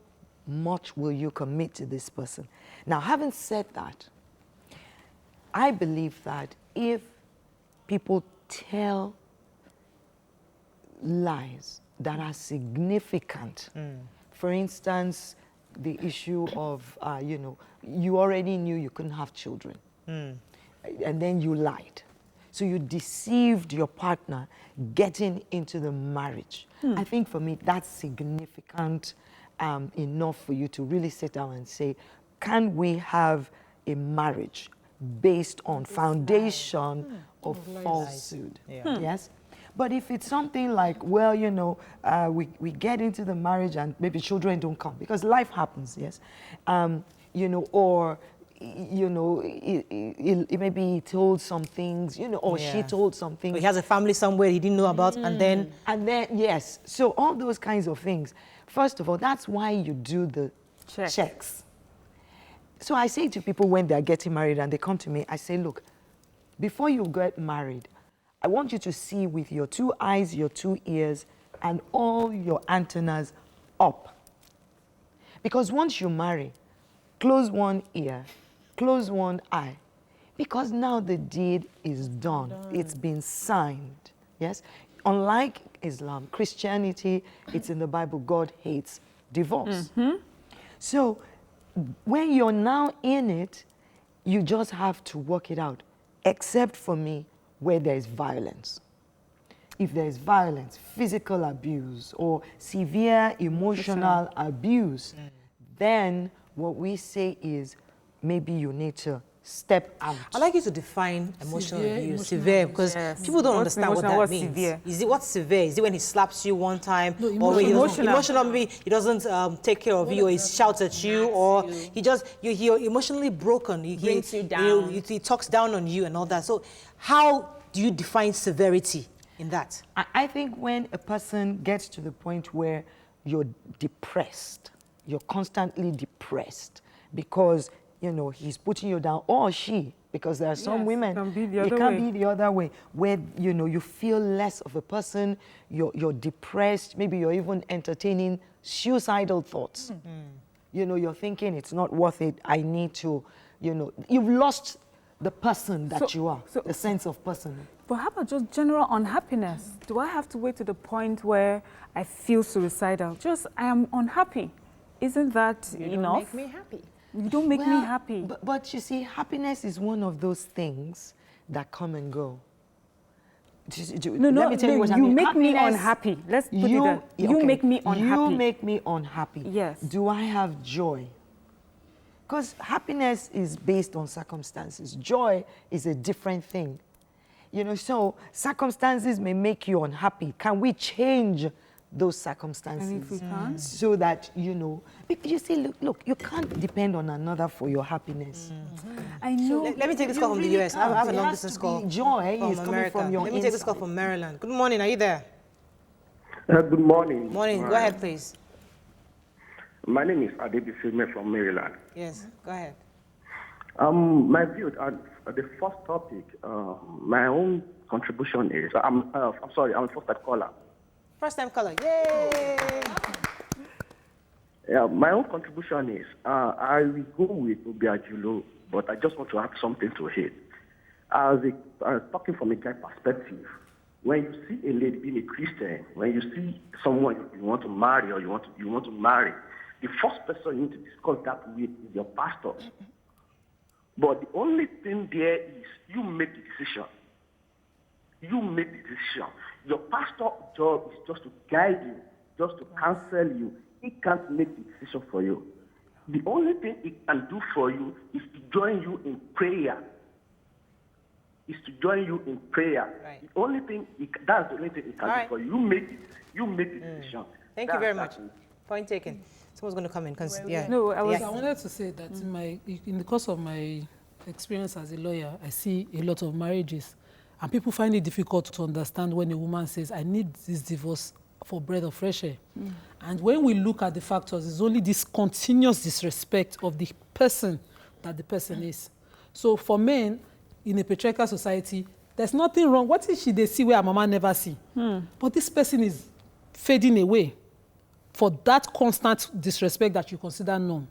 much will you commit to this person? Now, having said that, I believe that if people tell lies that are significant, for instance, the issue of, you know, you already knew you couldn't have children, and then you lied. So you deceived your partner getting into the marriage. I think for me, that's significant enough for you to really sit down and say, can we have a marriage based on foundation of falsehood? Yes? But if it's something like, well, you know, we get into the marriage and maybe children don't come because life happens, yes? You know, or, you know, maybe he told some things, you know, or she told some things. He has a family somewhere he didn't know about, and then... And then, yes, so all those kinds of things. First of all, that's why you do the checks. So I say to people when they're getting married and they come to me, I say, look, before you get married, I want you to see with your 2 eyes, your 2 ears, and all your antennas up. Because once you marry, close one ear, close one eye, because now the deed is done. It's been signed, yes? Unlike Islam, Christianity, it's in the Bible, God hates divorce. So when you're now in it, you just have to work it out, except for me, where there is violence. If there is violence, physical abuse, or severe emotional abuse, then what we say is maybe you need to step out. I'd like you to define emotional abuse, severe, because people don't understand what that means. Severe? Is it what's severe? Is it when he slaps you one time, or when emotional, maybe he doesn't take care of you, or he shouts at you, or he just you're emotionally broken. He brings you down. He talks down on you and all that. So, how do you define severity in that? I think when a person gets to the point where you're depressed, you're constantly depressed because, you know, he's putting you down, or she, because there are some women, it can be the other way, where, you know, you feel less of a person, you're depressed, maybe you're even entertaining suicidal thoughts. You know, you're thinking it's not worth it, I need to, you know, you've lost the person that you are, the sense of person. But how about just general unhappiness? Do I have to wait to the point where I feel suicidal? Just, I am unhappy. Isn't that enough? You don't make me happy. You don't make me happy. But you see, happiness is one of those things that come and go. Let me tell you what I mean. You make me unhappy. Let's put it that. You make me unhappy. You make me unhappy. Yes. Do I have joy? Because happiness is based on circumstances. Joy is a different thing. You know, so circumstances may make you unhappy. Can we change those circumstances? And if we can't? So that, you know, you see, look, you can't depend on another for your happiness. I know. So let me take this call from the US. I have a long distance call. Joy is coming from your Let me take this call from Maryland. Good morning, are you there? Good morning. Morning, go ahead, please. My name is Adebisime from Maryland. Yes, go ahead. My view on the first topic, my own contribution is, I'm sorry, I'm a first-time caller. First-time caller, yay! Yeah, my own contribution is, I will go with Obiajulo, but I just want to add something to it. Talking from a guy perspective, when you see a lady being a Christian, when you see someone you want to marry or you want to marry, the first person you need to discuss that with is your pastor. But the only thing there is you make the decision. You make the decision. Your pastor's job is just to guide you, just to counsel you. He can't make the decision for you. The only thing he can do for you is to join you in prayer. Right. The only thing that's the only thing he can do for you. You make the decision. Thank you very much. Point taken. Someone's going to come in. No, I wanted to say that in the course of my experience as a lawyer, I see a lot of marriages, and people find it difficult to understand when a woman says, I need this divorce for breath of fresh air. And when we look at the factors, it's only this continuous disrespect of the person that the person is. So for men in a patriarchal society, there's nothing wrong. What if they see where a mama never see? But this person is fading away for that constant disrespect that you consider norm.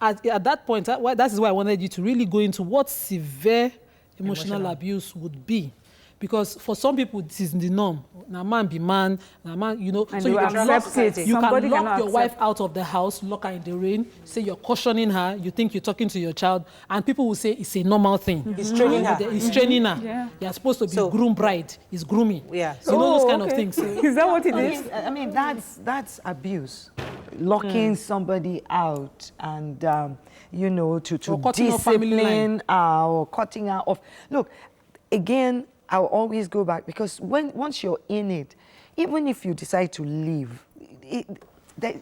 At that point, that is why I wanted you to really go into what severe emotional abuse would be. Because for some people, this is the norm. Now, man be man, now man, you know. And so you can lock your wife out of the house, lock her in the rain, say you're cautioning her, you think you're talking to your child, and people will say it's a normal thing. He's training her. He's training her. Yeah. You're supposed to be groom bride. He's grooming. Yeah. You know those kind of things. Is that what it is? I mean, that's abuse. Locking somebody out and, you know, to discipline or cutting her off. Look, again, I'll always go back because once you're in it, even if you decide to leave,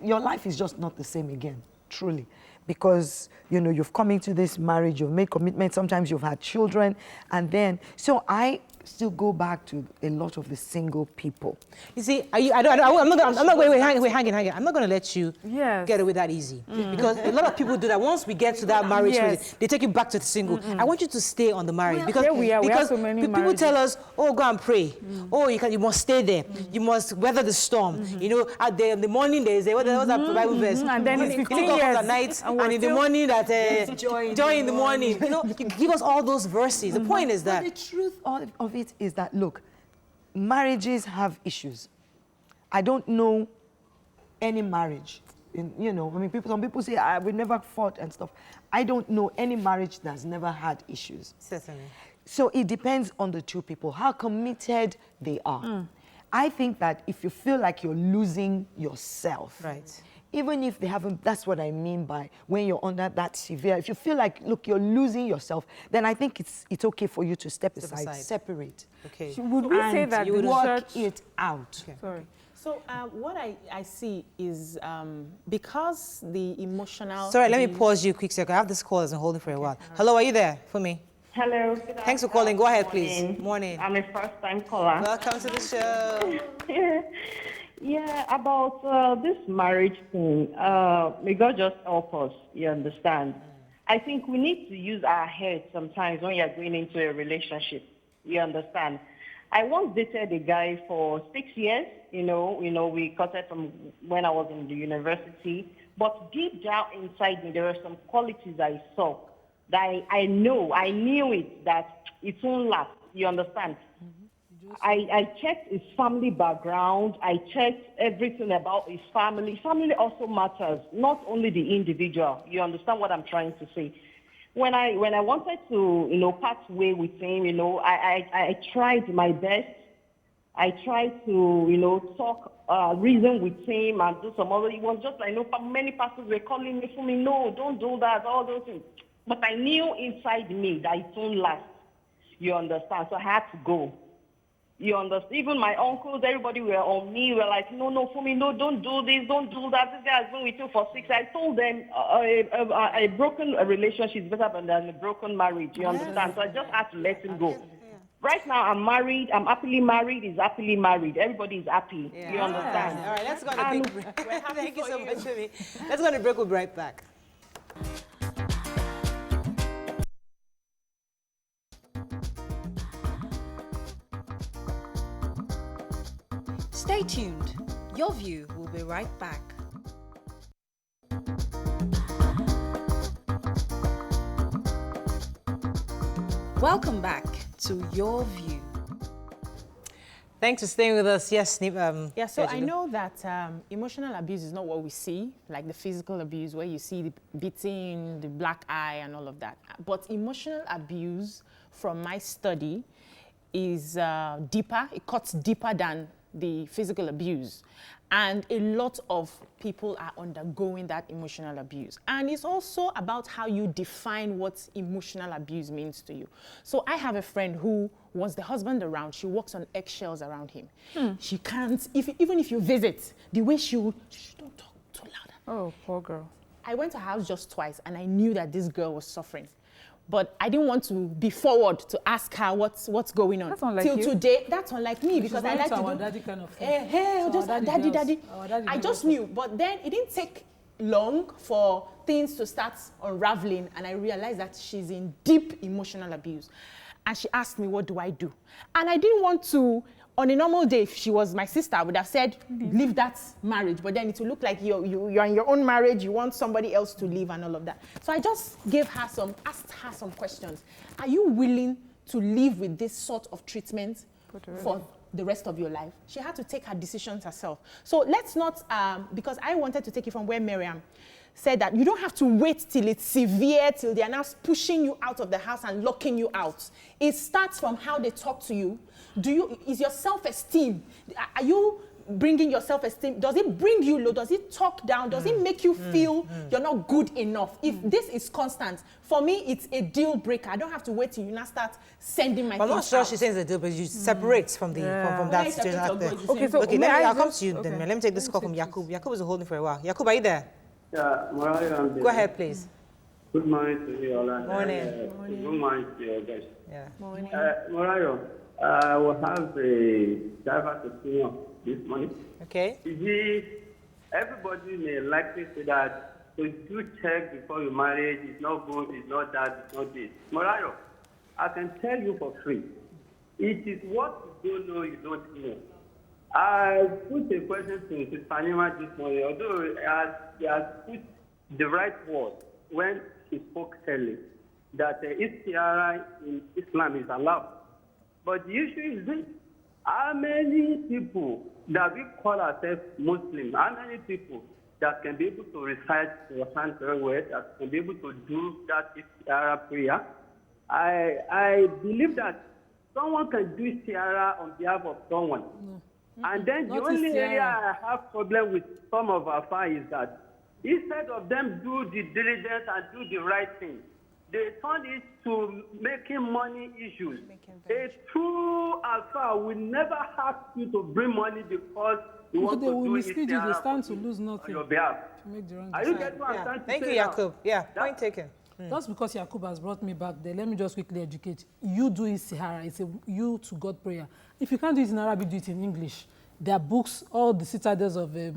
your life is just not the same again, truly. Because, you know, you've come into this marriage, you've made commitments, sometimes you've had children, and then, so I still go back to a lot of the single people. You see, I'm not going, hanging. I'm not going to let you get away that easy. Because a lot of people do that. Once we get to that marriage, they take you back to the single. I want you to stay on the marriage. Because we have so many people tell us, oh, go and pray. Oh, you must stay there. You must weather the storm. You know, in the morning, there's what's that Bible verse? And then it's 15 years. At night, and in the morning, that joy in the morning. You know, you give us all those verses. The point is that But the truth of it is that, look, marriages have issues. I don't know any marriage, you know, I mean, some people say, we never fought and stuff. I don't know any marriage that's never had issues. Certainly. So it depends on the two people, how committed they are. I think that if you feel like you're losing yourself, right, even if they haven't, that's what I mean by when you're under that severe, if you feel like, look, you're losing yourself, then I think it's okay for you to step aside, separate. Okay. Would we say that you would work it out? Okay. Sorry. So what I see is because the emotional... Sorry, let me pause you a quick second. I have this call that's been holding for a while. Hello, are you there for me? Hello. Thanks for calling. Go ahead, please. Morning. I'm a first-time caller. Welcome to the show. Yeah, about this marriage thing, may God just help us, you understand? I think we need to use our head sometimes when you're going into a relationship, you understand? I once dated a guy for 6 years, you know, we cut it from when I was in the university, but deep down inside me, there were some qualities I saw that I knew it, that it won't last, you understand? I checked his family background. I checked everything about his family. Family also matters, not only the individual. You understand what I'm trying to say? When I wanted to, you know, part way with him, you know, I tried my best. I tried to, you know, talk, reason with him and do some other. It was just like, you know, many pastors were calling me for me, no, don't do that, all those things. But I knew inside me that it won't last. You understand? So I had to go. You understand? Even my uncles, everybody were on me. Were like, no, for me, no, don't do this, don't do that. This guy has been with you for 6 years. I told them a broken relationship is better than a broken marriage. You understand? So I just had to let him go. Right now, I'm married. I'm happily married. He's happily married. Everybody is happy. Yeah. You understand? All right, let's go on a big break. Thank you so much, Jimmy. Let's go on a break. We'll be right back. Stay tuned. Your View will be right back. Welcome back to Your View. Thanks for staying with us. Yes, yeah, so I know that emotional abuse is not what we see, like the physical abuse where you see the beating, the black eye and all of that. But emotional abuse, from my study, is deeper. It cuts deeper than the physical abuse. And a lot of people are undergoing that emotional abuse. And it's also about how you define what emotional abuse means to you. So I have a friend who wants the husband around. She walks on eggshells around him. She can't, even if you visit, the way she don't talk too loud. Oh, poor girl. I went to her house just twice and I knew that this girl was suffering. But I didn't want to be forward to ask her what's going on. That's unlike Till you. today, that's unlike me because I like to do daddy kind of thing. hey, So just our daddy. Our daddy I just knew, but then it didn't take long for things to start unraveling, and I realized that she's in deep emotional abuse. And she asked me, what do I do? And I didn't want to, on a normal day, if she was my sister, I would have said, leave that marriage. But then it will look like you're in your own marriage, you want somebody else to leave and all of that. So I just asked her some questions. Are you willing to live with this sort of treatment for the rest of your life? She had to take her decisions herself. So let's not, because I wanted to take it from where Miriam said that you don't have to wait till it's severe, till they are now pushing you out of the house and locking you out. It starts from how they talk to you. Is your self-esteem, are you bringing your self-esteem? Does it bring you low? Does it talk down? Does it make you feel you're not good enough? If this is constant, for me, it's a deal breaker. I don't have to wait till you now start sending my things I'm not sure out. she's saying it's a deal, but you separate from that situation. Okay, I'll come to you then. Let me take this call from Yakub. Yakub is holding for a while. Yakub, are you there? Yeah, Mariah, go ahead, please. Good morning to you all. Morning. Good morning to you guys. Yeah. Morning. Mariah, I will have a diverse opinion this morning. Okay. Everybody may likely say that so do check before you marry. It's not good, it's not that, it's not this. Mariah, I can tell you for free. It is what you don't know, you don't know. I put a question to Fanima this morning, although he has put the right word when he spoke earlier, that istiara in Islam is allowed. But the issue is this: how many people that we call ourselves Muslim, how many people that can be able to recite the Quran very well, that can be able to do that istiara prayer? I believe that someone can do istiara on behalf of someone. And then the only area I have problem with some of our fans is that instead of them do the diligence and do the right thing, they turn it to making money issues. A true alpha will never ask you to bring money because you want to do it. They stand to lose nothing on your behalf. To make the wrong Are you getting what I'm trying to say? Thank you, Yakub. Yeah, point taken. Just because Yakub has brought me back there, let me just quickly educate. You do it Sahara, it's a you to God prayer. If you can't do it in Arabic, do it in English. There are books, all the citadels of a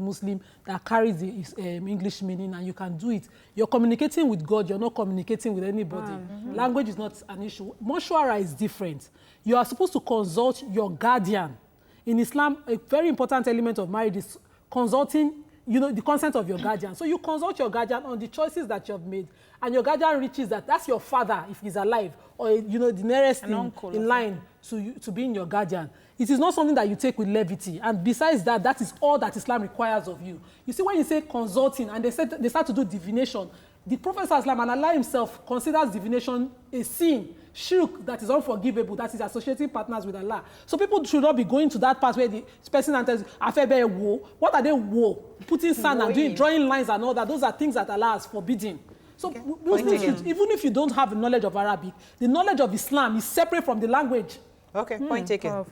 Muslim that carries the English meaning, and you can do it. You're communicating with God, you're not communicating with anybody. Language is not an issue. Mashwara is different. You are supposed to consult your guardian. In Islam, a very important element of marriage is consulting, the consent of your guardian. So you consult your guardian on the choices that you have made, and your guardian reaches that's your father if he's alive, or the nearest in line to being your guardian. It is not something that you take with levity, and besides that, that is all that Islam requires of you. You see, when you say consulting and they start to do divination, the Prophet Islam and Allah himself considers divination a sin, shirk that is unforgivable, that is associating partners with Allah. So people should not be going to that part where the person enters, Afebe wo. What are they wo? Putting sand and drawing lines and all that. Those are things that Allah has forbidden. So Muslims, even if you don't have the knowledge of Arabic, the knowledge of Islam is separate from the language. Okay, point taken.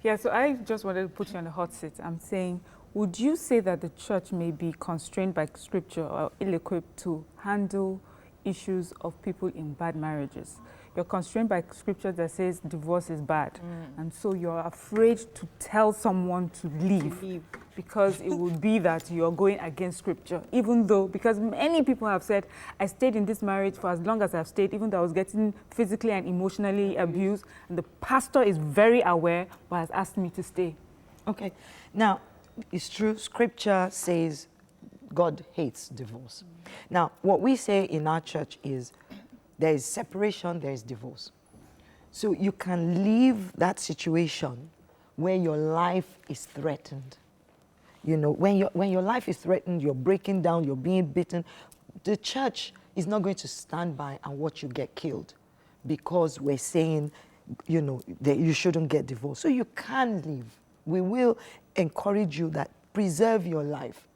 Yeah, so I just wanted to put you on the hot seat. I'm saying, would you say that the church may be constrained by scripture or ill-equipped to handle issues of people in bad marriages? You're constrained by scripture that says divorce is bad. And so you're afraid to tell someone to leave because it would be that you're going against scripture, even though, because many people have said, I stayed in this marriage for as long as I've stayed, even though I was getting physically and emotionally abused, and the pastor is very aware, but has asked me to stay. Okay. Now, it's true, scripture says God hates divorce. Now, what we say in our church is there is separation, there is divorce. So you can leave that situation where your life is threatened. When your life is threatened, you're breaking down, you're being beaten, the church is not going to stand by and watch you get killed because we're saying, that you shouldn't get divorced. So you can leave. We will encourage you that preserve your life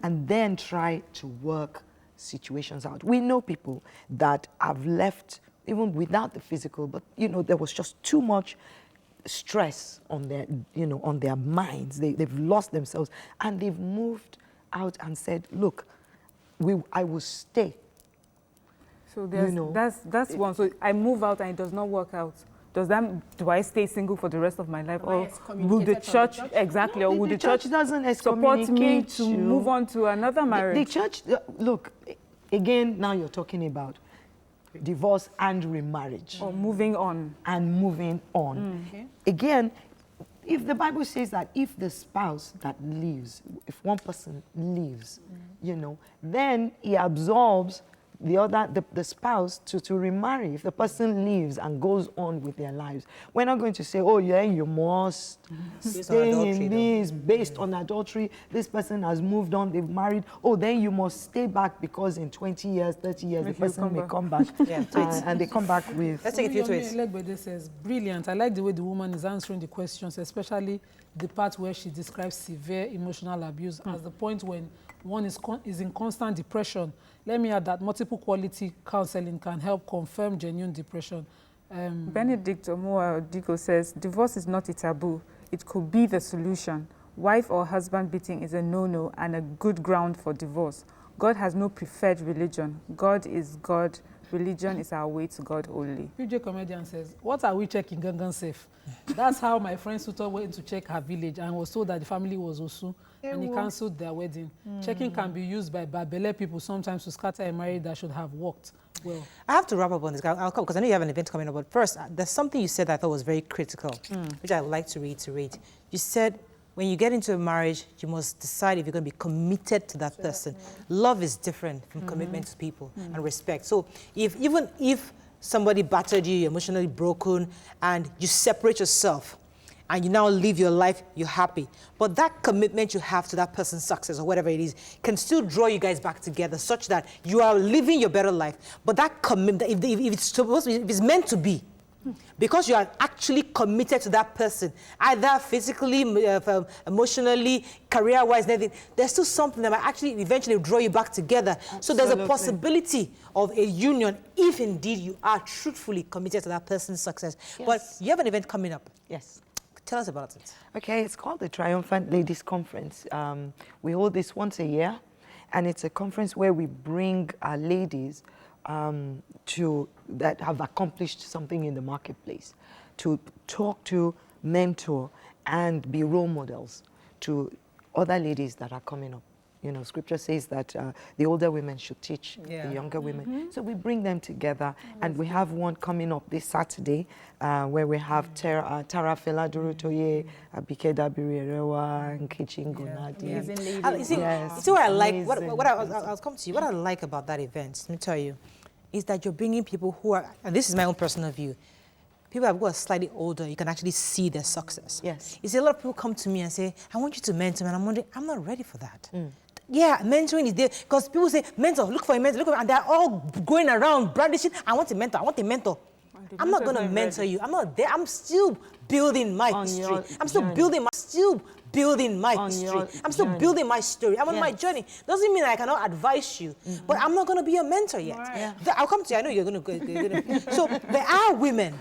and then try to work situations out. We know people that have left even without the physical, but there was just too much stress on their on their minds. They've lost themselves and they've moved out and said, look, I will stay. So that's one. So I move out and it does not work out. do I stay single for the rest of my life, Am I or excommunicated will the from the church, church? exactly, No, or will the the church church doesn't support me excommunicate to you. move on to another marriage? The church, look, again, now you're talking about divorce and remarriage. Or moving on. And moving on. Okay. Again, if the Bible says that if the spouse that leaves, if one person leaves, you know, then he absorbs the spouse to remarry. If the person leaves and goes on with their lives, we're not going to say, oh yeah, you must stay in this based on adultery. This person has moved on, they've married. Oh, then you must stay back because in 20 years, 30 years, the person may come back. And they come back with... Let's take a few tweets. Legbede says, brilliant. I like the way the woman is answering the questions, especially the part where she describes severe emotional abuse as the point when one is in constant depression. Let me add that multiple quality counseling can help confirm genuine depression. Benedict Omoa-Odigo says, divorce is not a taboo. It could be the solution. Wife or husband beating is a no-no and a good ground for divorce. God has no preferred religion. God is God. Religion is our way to God only. PJ Comedian says, what are we checking Gangan safe? That's how my friend Suto went to check her village and was told that the family was Osu and he cancelled their wedding. Checking can be used by Babele people sometimes to scatter a marriage that should have worked well. I have to wrap up on this. I'll come because I know you have an event coming up. But first, there's something you said that I thought was very critical, which I'd like to reiterate. You said when you get into a marriage, you must decide if you're going to be committed to that person. Love is different from commitment to people and respect. So even if somebody battered you, you're emotionally broken, and you separate yourself, and you now live your life, you're happy. But that commitment you have to that person's success or whatever it is can still draw you guys back together such that you are living your better life. But that commitment, if it's supposed to be, if it's meant to be, because you are actually committed to that person, either physically, emotionally, career-wise, everything, there's still something that might actually eventually draw you back together. Absolutely. So there's a possibility of a union if indeed you are truthfully committed to that person's success. Yes. But you have an event coming up. Yes. Tell us about it. Okay, it's called the Triumphant Ladies Conference. We hold this once a year, and it's a conference where we bring our ladies that have accomplished something in the marketplace, to talk to, mentor, and be role models to other ladies that are coming up. You know, scripture says that the older women should teach the younger women. So we bring them together, and we have one coming up this Saturday where we have Tara Feladurutoye, Abike Dabiri-Erewa, Nkechi Ngonadi. You see what I like, I'll come to you, what I like about that event, let me tell you, is that you're bringing people who are, and this is my own personal view, people who are slightly older, you can actually see their success. Yes. You see, a lot of people come to me and say, I want you to mentor me, and I'm wondering, I'm not ready for that. Yeah, mentoring is there, because people say, mentor, look for a mentor, and they're all going around brandishing, I want a mentor, I want a mentor. I'm not going to mentor you. I'm not there. I'm still building my history. I'm still building my history. I'm still building my story. I'm on my journey. Doesn't mean I cannot advise you, but I'm not going to be a mentor yet. I'll come to you. I know you're going to. So there are women,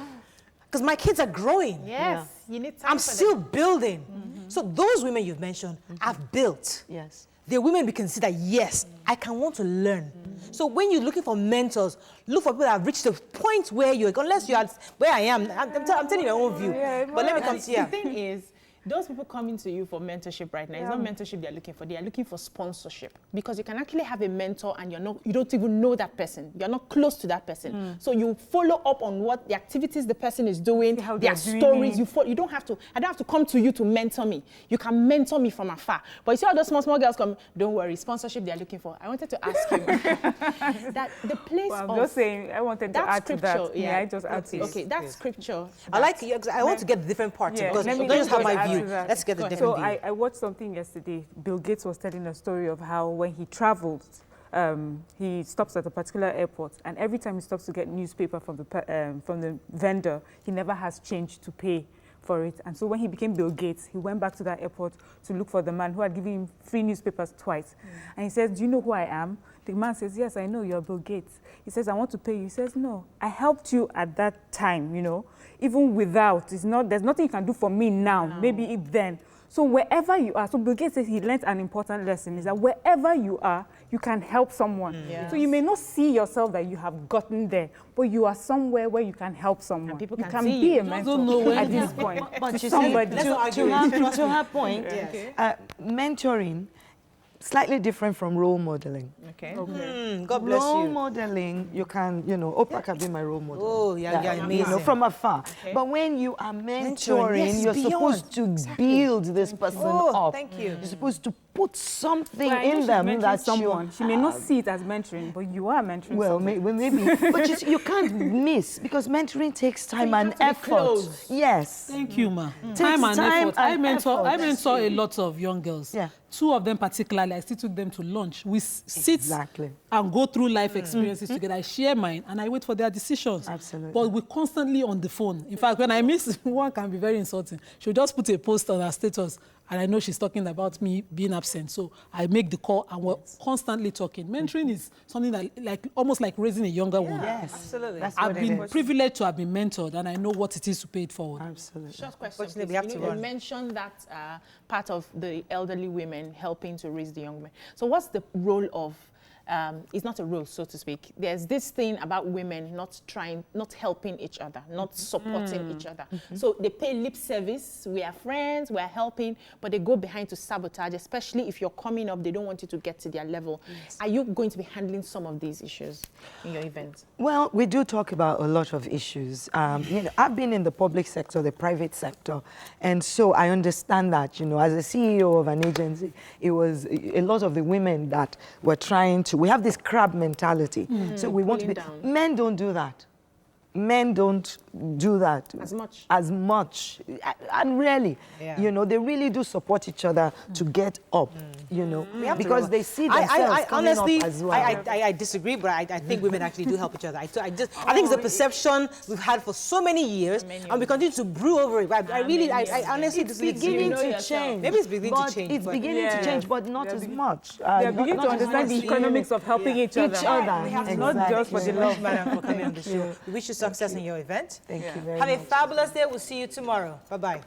because my kids are growing. Yes, you need time. I'm still building. So those women you've mentioned, I've built. Yes. The women we consider, yes, I can want to learn. So when you're looking for mentors, look for people that have reached the point where you're, unless you're where I am, I'm telling you my own view. But let me come to you. The thing is, those people coming to you for mentorship right now, it's not mentorship they're looking for. They are looking for sponsorship, because you can actually have a mentor and you don't even know that person. You're not close to that person. So you follow up on what the activities the person is doing, their stories. You don't have to. I don't have to come to you to mentor me. You can mentor me from afar. But you see all those small girls come. Don't worry, sponsorship they're looking for. I wanted to ask you that the place I'm just saying. I wanted to add to that. Yeah, I just add to it. Okay, that's scripture. I like you. I want to get the different parts because I don't just have my view. Let's get the different view. I watched something yesterday. Bill Gates was telling a story of how when he traveled, he stops at a particular airport, and every time he stops to get newspaper from the vendor, he never has change to pay for it. And so when he became Bill Gates, he went back to that airport to look for the man who had given him free newspapers twice. And he says, do you know who I am? The man says, yes, I know, you're Bill Gates. He says, I want to pay you. He says, no, I helped you at that time, you know, even without. There's nothing you can do for me now, maybe if then. So wherever you are, so Bill Gates says he learned an important lesson, is that wherever you are, you can help someone. So you may not see yourself that you have gotten there, but you are somewhere where you can help someone. And people you can can see be you. a mentor don't know when at this point. But to you somebody. see, to her point, mentoring, slightly different from role modeling. Okay. God bless Role you. modeling, you can, Oprah can be my role model. Oh, yeah, amazing. From afar. Okay. But when you are mentoring, yes, you're beyond. supposed to build this person up. Thank you. You're supposed to put something Well, I know in she's them mentoring that someone. She may not see it as mentoring, but you are mentoring well, someone. maybe. But you see, you can't miss, because mentoring takes time and effort. close. Yes. Thank you, ma. Takes Time and effort. I and mentor effort. a lot of young girls. Yeah. 2 of them particularly, I still took them to lunch. We sit Exactly. and go through life experiences together. I share mine and I wait for their decisions. Absolutely. But we're constantly on the phone. In fact, when I miss one, can be very insulting. She'll just put a post on her status and I know she's talking about me being absent. So I make the call and we're constantly talking. Mentoring is something that almost like raising a younger one. Yes. Absolutely. That's I've what it been is. privileged to have been mentored and I know what it is to pay it forward. Absolutely. Short question, Unfortunately, please. we have to You run. mentioned that part of the elderly women helping to raise the young men. So what's the role of, it's not a role, so to speak. There's this thing about women not helping each other, not supporting each other. So they pay lip service, we are friends, we are helping, but they go behind to sabotage, especially if you're coming up, they don't want you to get to their level. Yes. Are you going to be handling some of these issues in your event? Well, we do talk about a lot of issues. I've been in the public sector, the private sector, and so I understand that, as a CEO of an agency, it was a lot of the women that were trying to, we have this crab mentality. So we want to be, men don't do that. Men don't do that as much, and really, they really do support each other to get up, because they see themselves coming honestly, up as well. I disagree, but I think women actually do help each other. I think it's a perception we've had for so many years, and we continue to brew over it. But I honestly it's beginning to change. Maybe it's beginning to change. It's beginning to change, but not as much. They're beginning to understand the economics of helping each other. Exactly. Not just for the love. Madam, for coming on the show. We wish you success in your event. Thank you very much. Have a fabulous day. We'll see you tomorrow. Bye-bye.